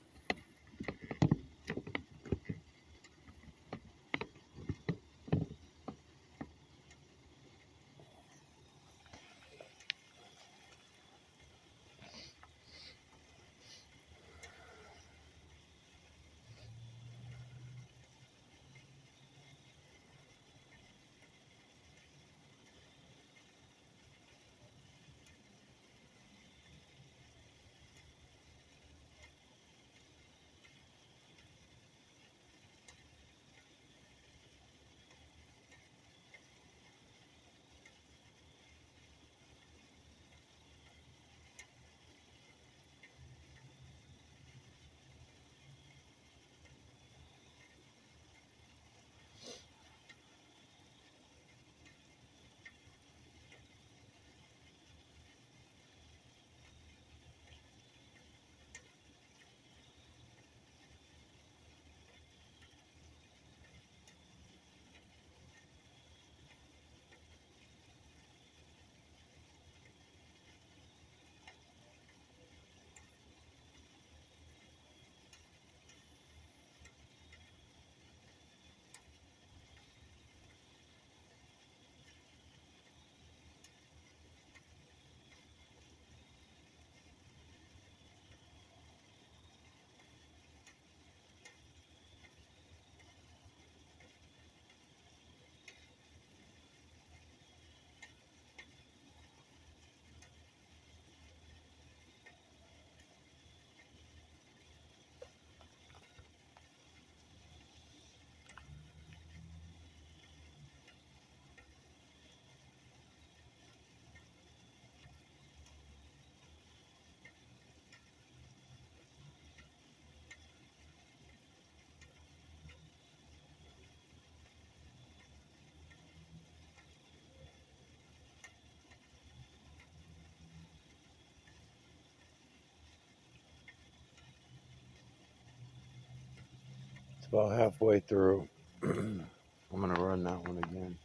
It's about halfway through. I'm gonna run that one again.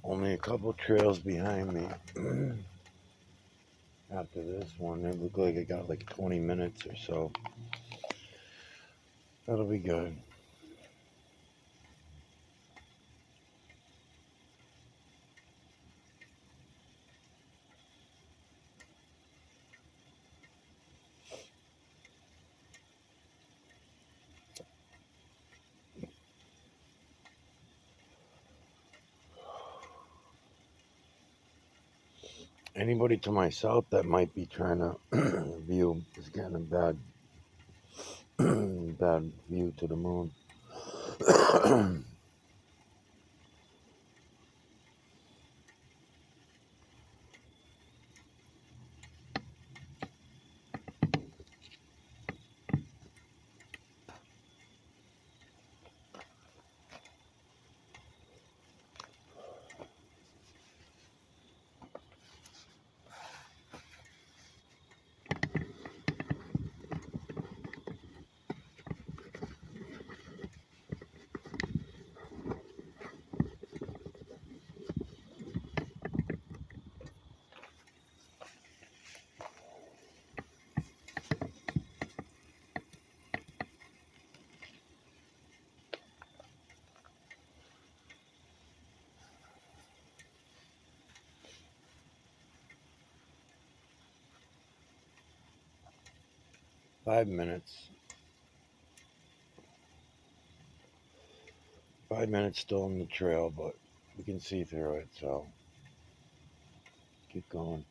Only a couple trails behind me. After this one, it looked like it got like 20 minutes or so. That'll be good. Anybody to my south that might be trying to view is getting a bad bad view to the moon. 5 minutes. 5 minutes still on the trail, but we can see through it, so keep going.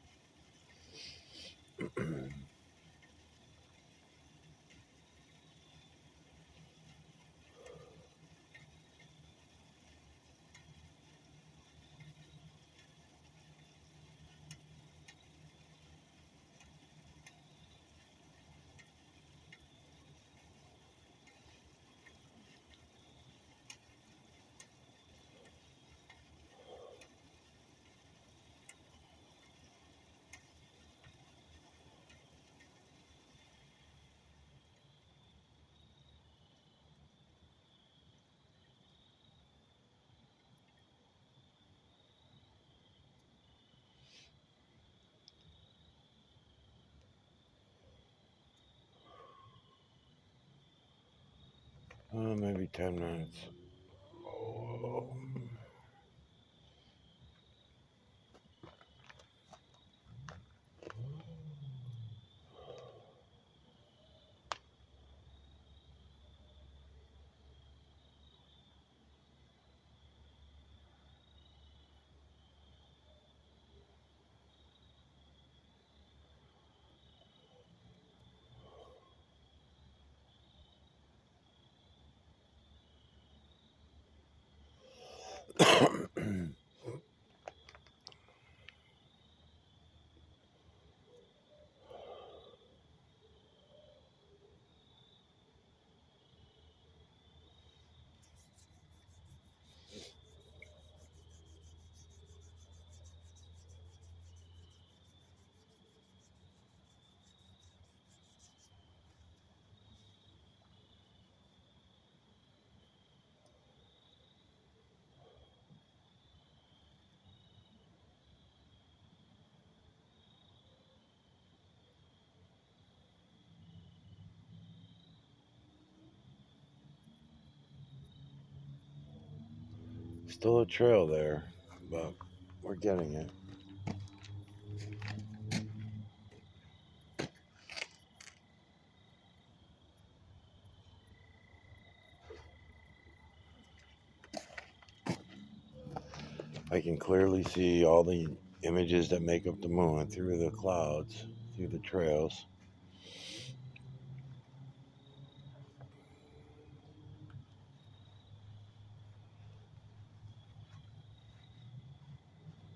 Maybe 10 minutes. Oh. Still a trail there, but we're getting it. I can clearly see all the images that make up the moon through the clouds, through the trails.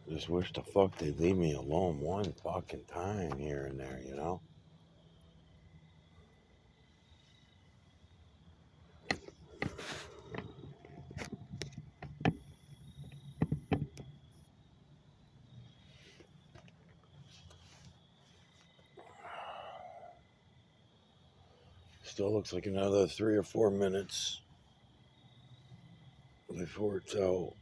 Just wish the fuck they'd leave me alone one fucking time here and there, you know? Still looks like another 3 or 4 minutes before it's out.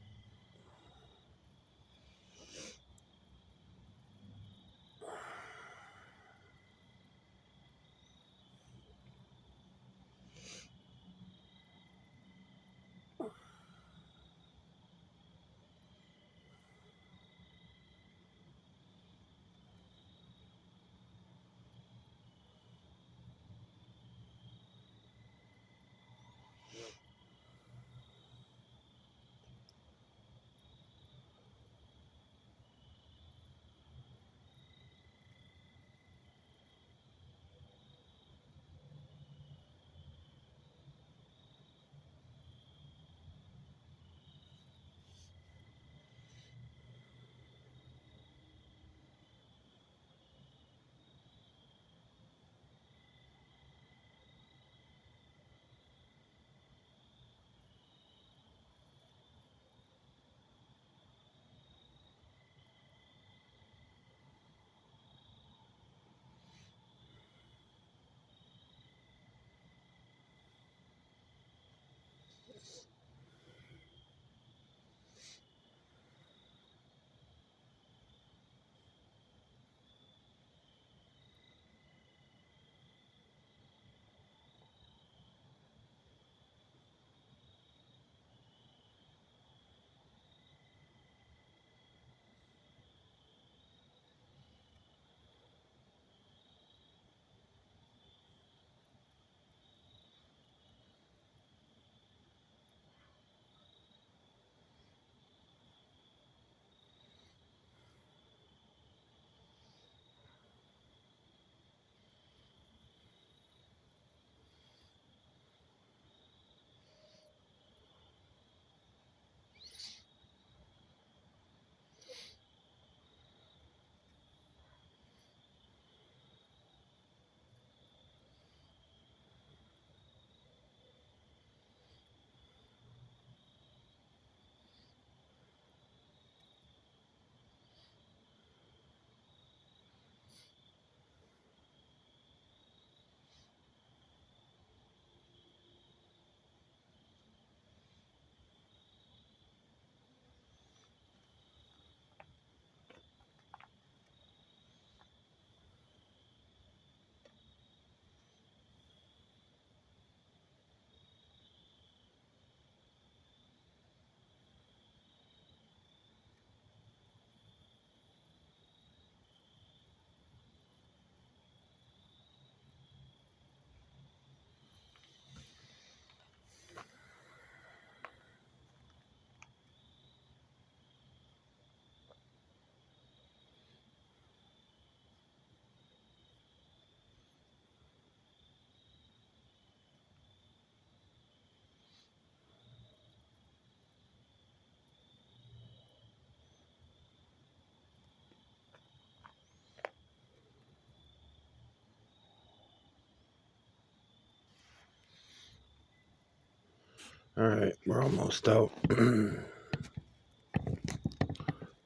Alright, we're almost out.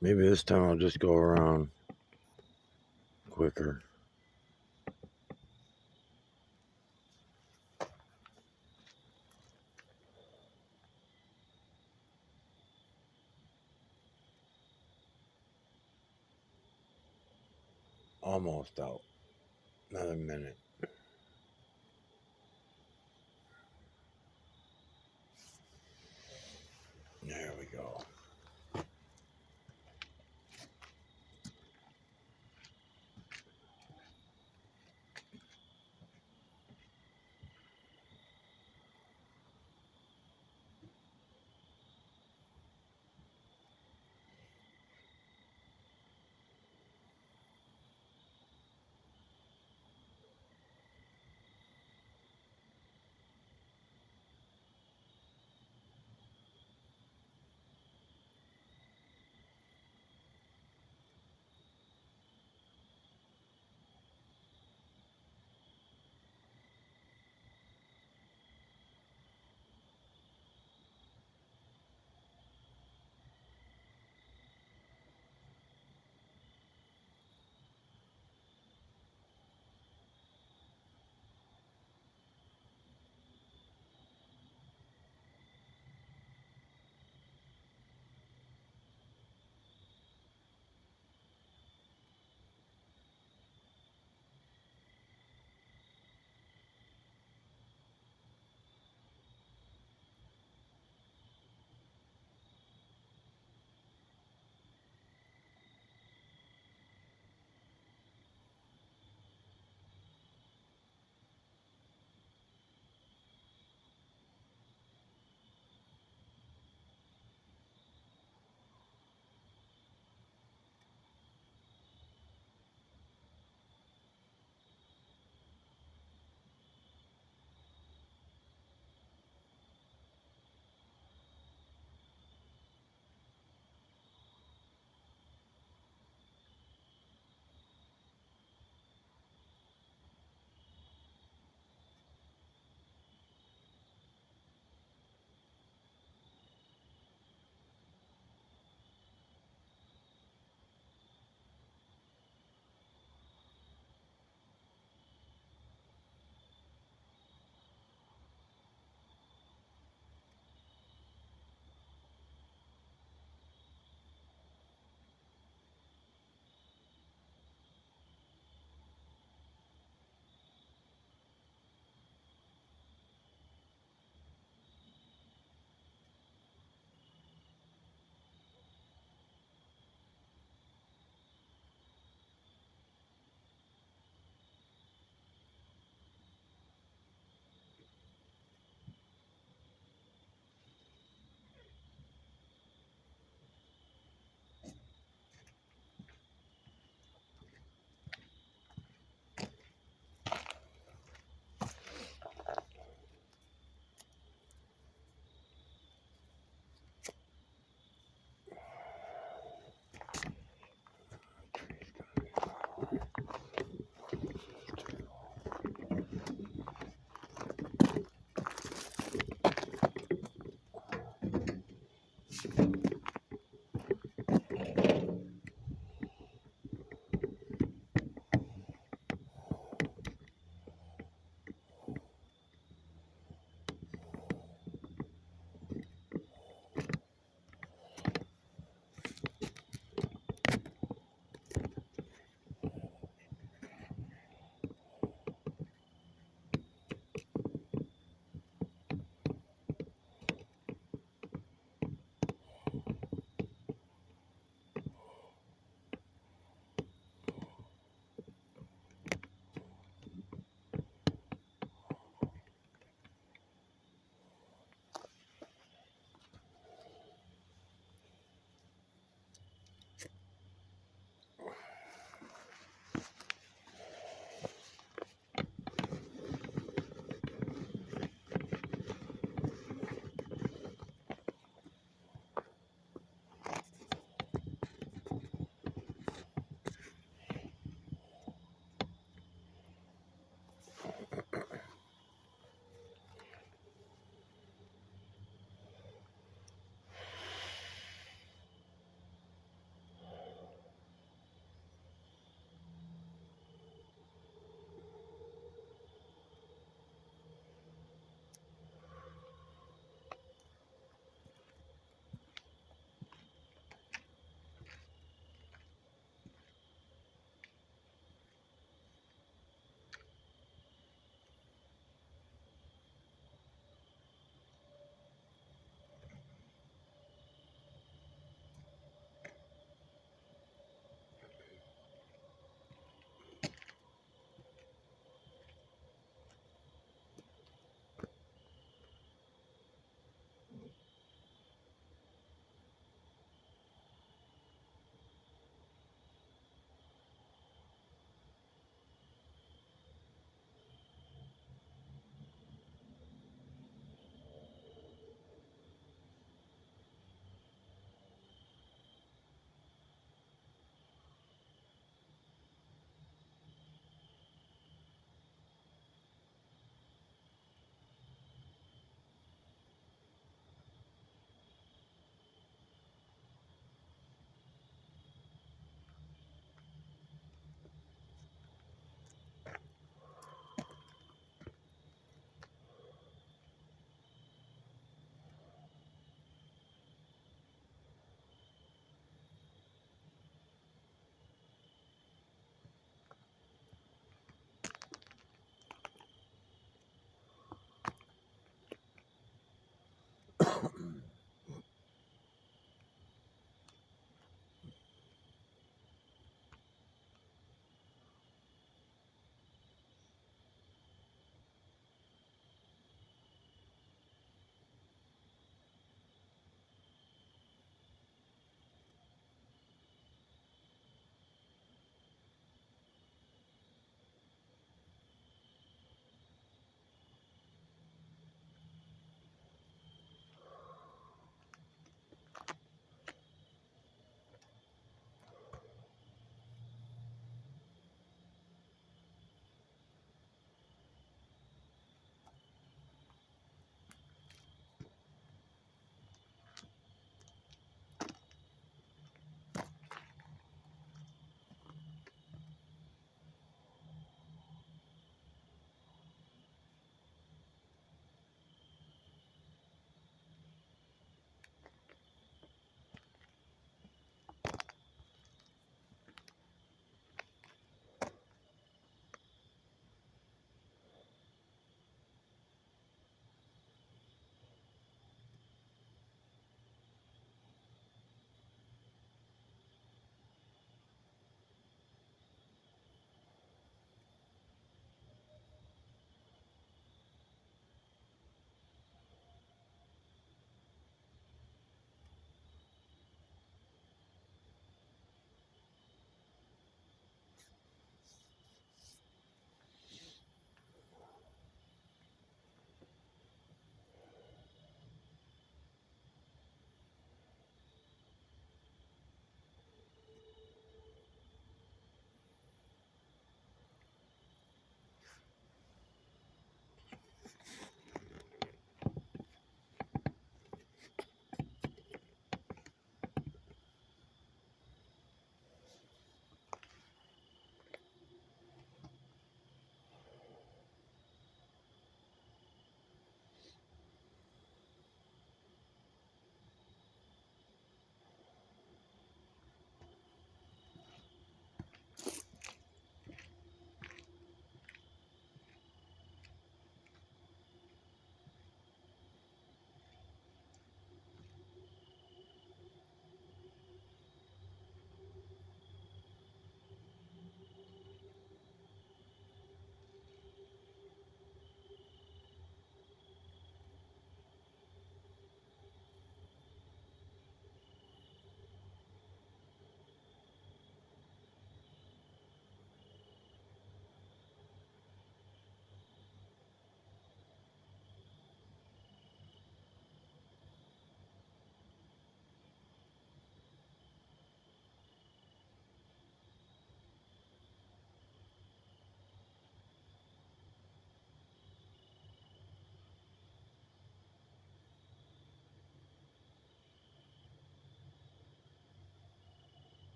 Maybe this time I'll just go around quicker. Almost out. Another minute. There we go.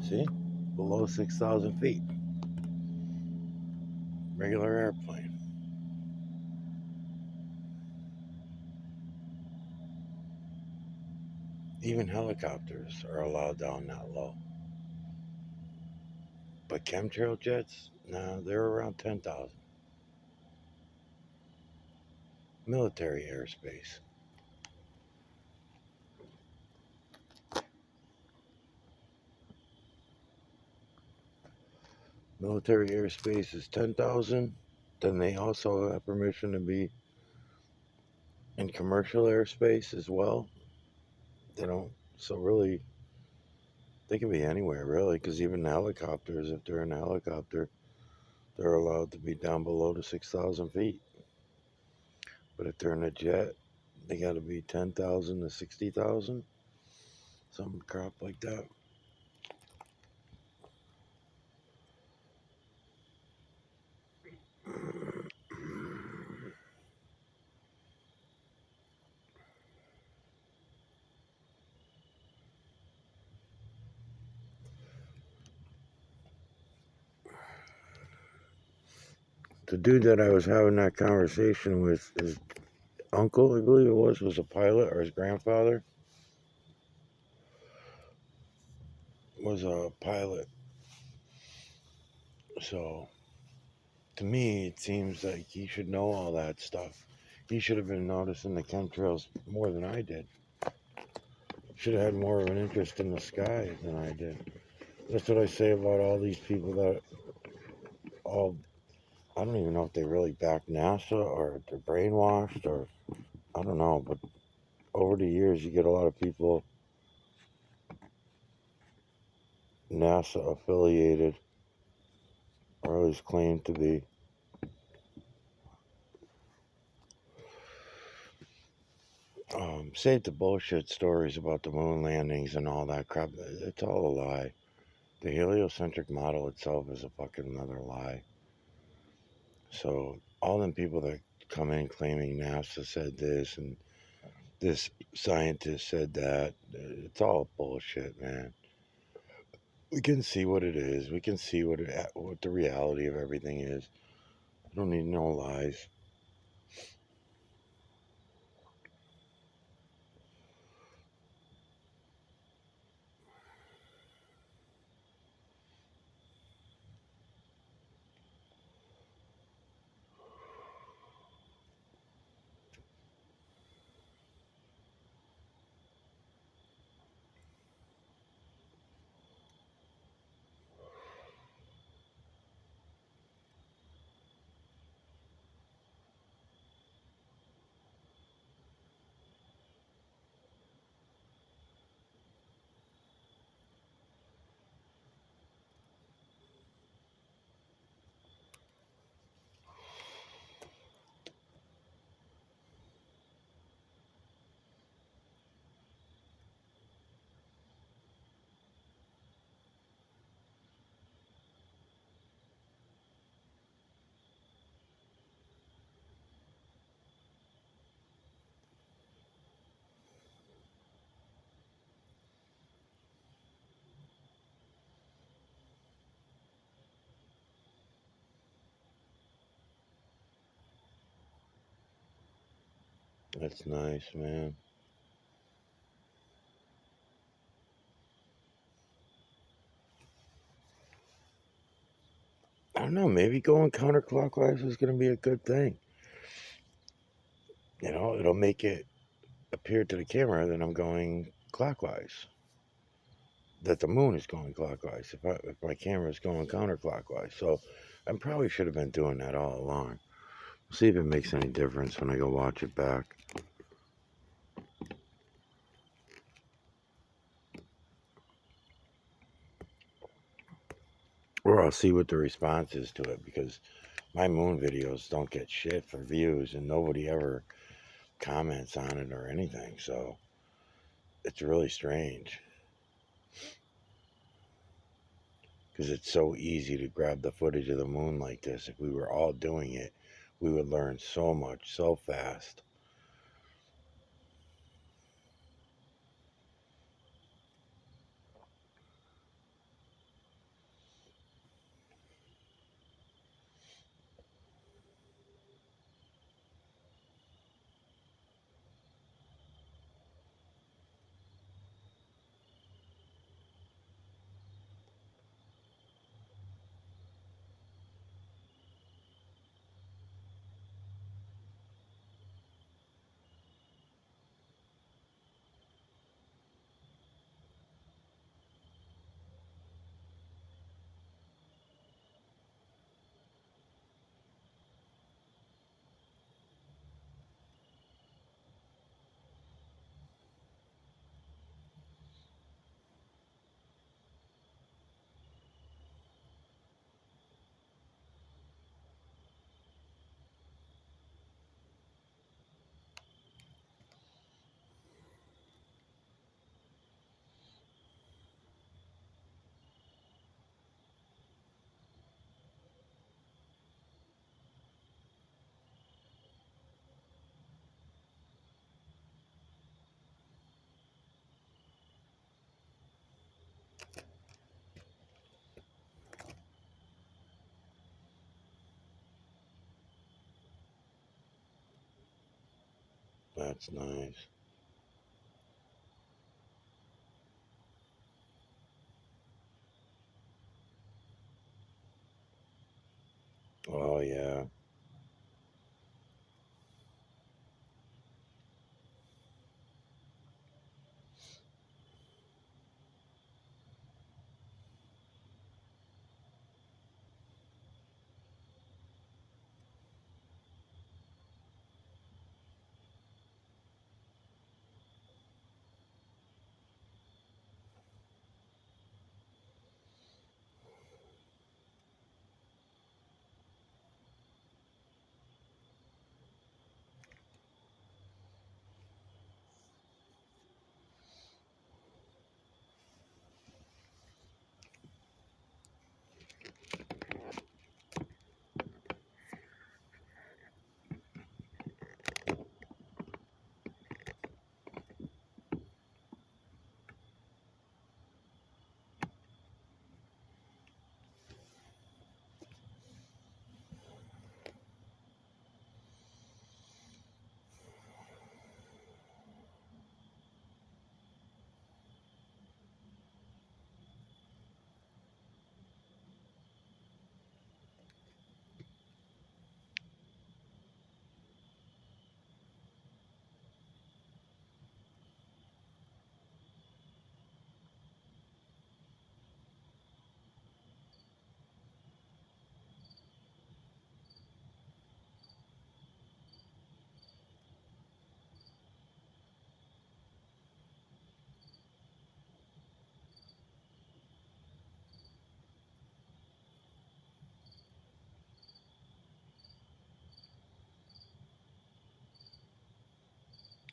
See? Below 6,000 feet. Regular airplane. Even helicopters are allowed down that low. But chemtrail jets, no, they're around 10,000. Military airspace. Military airspace is 10,000. Then they also have permission to be in commercial airspace as well. They don't, so really, they can be anywhere really, because even helicopters, if they're in a helicopter, they're allowed to be down below the 6,000 feet. But if they're in a jet, they got to be 10,000 to 60,000, some crap like that. The dude that I was having that conversation with, his uncle, I believe it was a pilot, or his grandfather was a pilot. So to me, it seems like he should know all that stuff. He should have been noticing the chemtrails more than I did. Should have had more of an interest in the sky than I did. That's what I say about all these people that all, I don't even know if they really back NASA or they're brainwashed, or I don't know, but over the years you get a lot of people NASA affiliated, or always claim to be. Save the bullshit stories about the moon landings and all that crap. It's all a lie. The heliocentric model itself is a fucking another lie. So all them people that come in claiming NASA said this and this scientist said that, it's all bullshit, man. We can see what it is. We can see what the reality of everything is. We don't need no lies. That's nice, man. I don't know. Maybe going counterclockwise is going to be a good thing. You know, it'll make it appear to the camera that I'm going clockwise. that the moon is going clockwise if my camera is going counterclockwise. So I probably should have been doing that all along. See if it makes any difference when I go watch it back. Or I'll see what the response is to it, because my moon videos don't get shit for views and nobody ever comments on it or anything. So it's really strange, because it's so easy to grab the footage of the moon like this. If we were all doing it, we would learn so much so fast. That's nice. Oh yeah.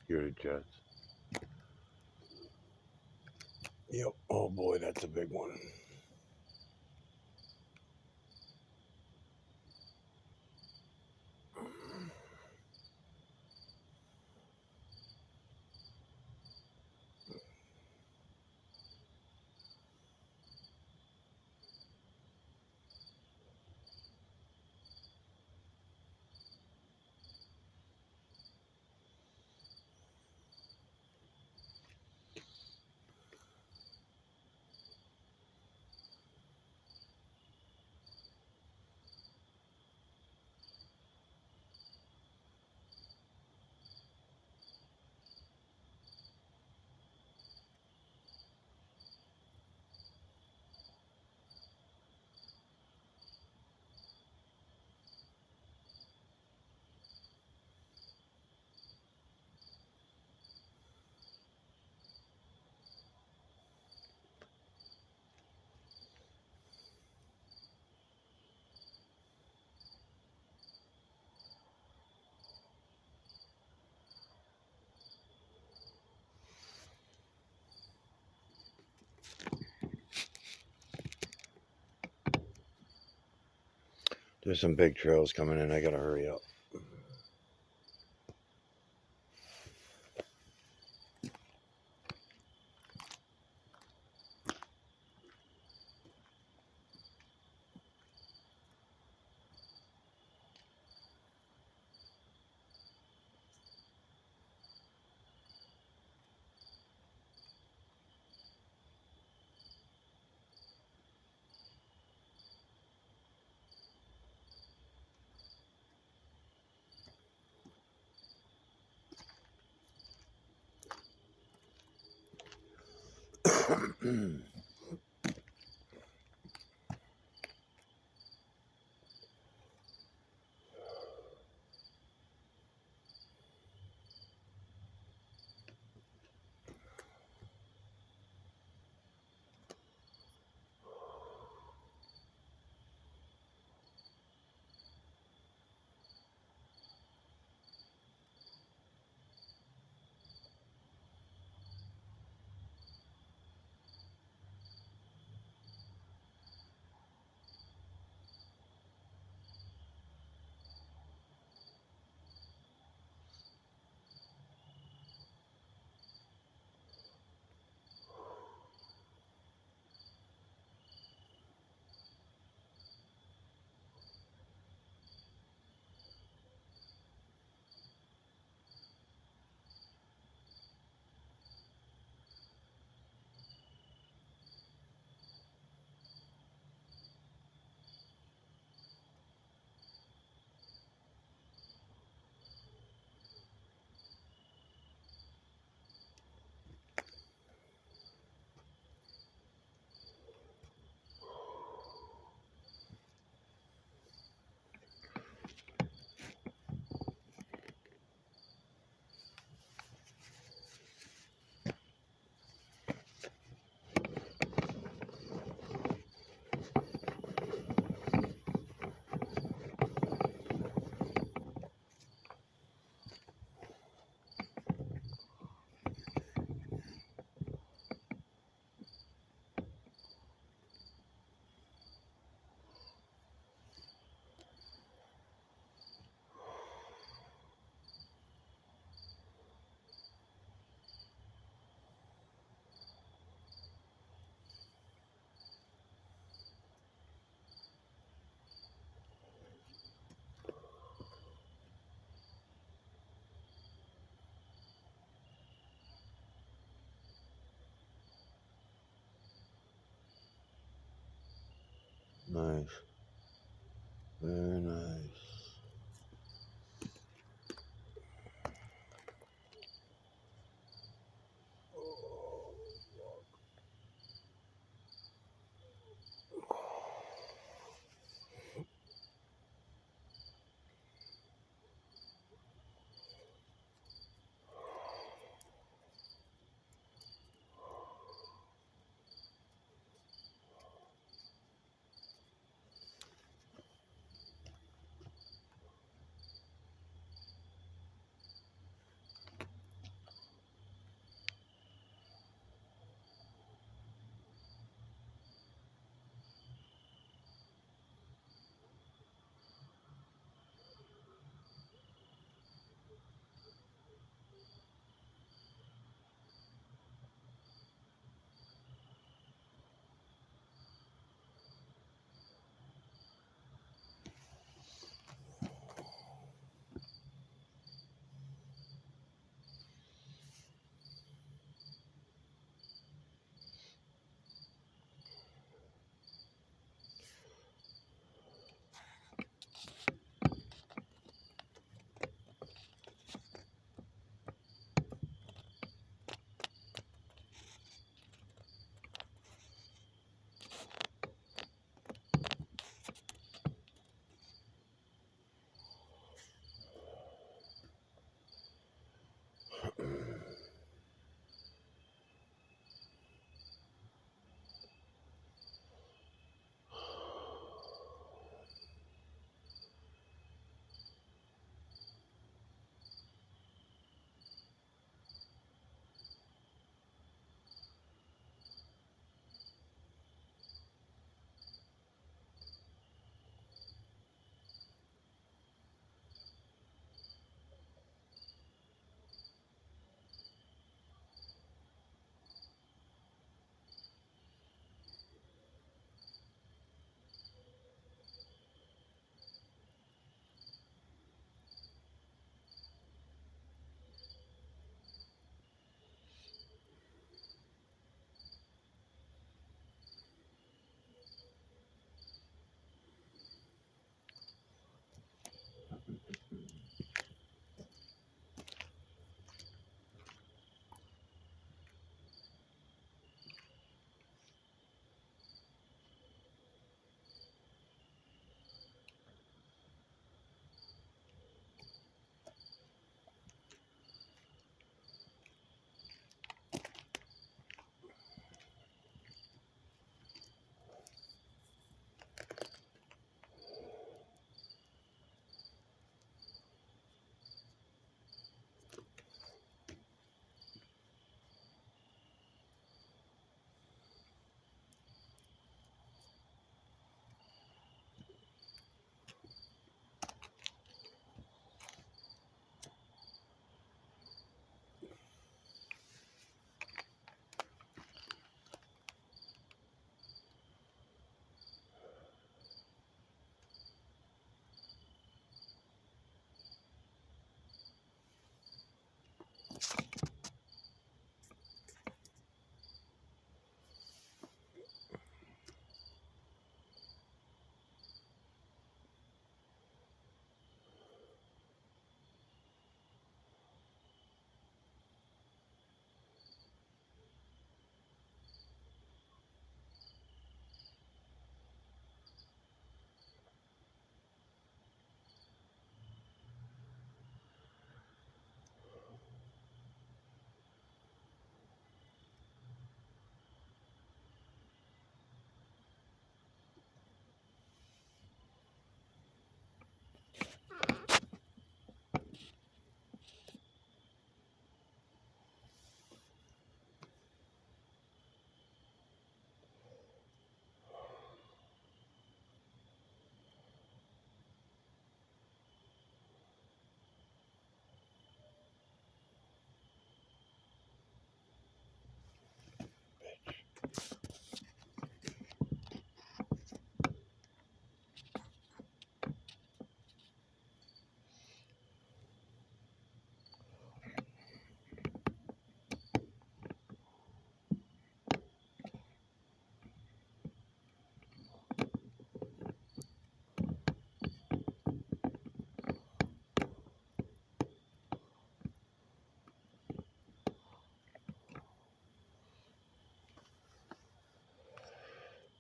You're the Jets. Yep. Oh boy, that's a big one. There's some big trails coming in. I gotta hurry up. Nice. Very nice.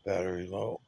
Battery low.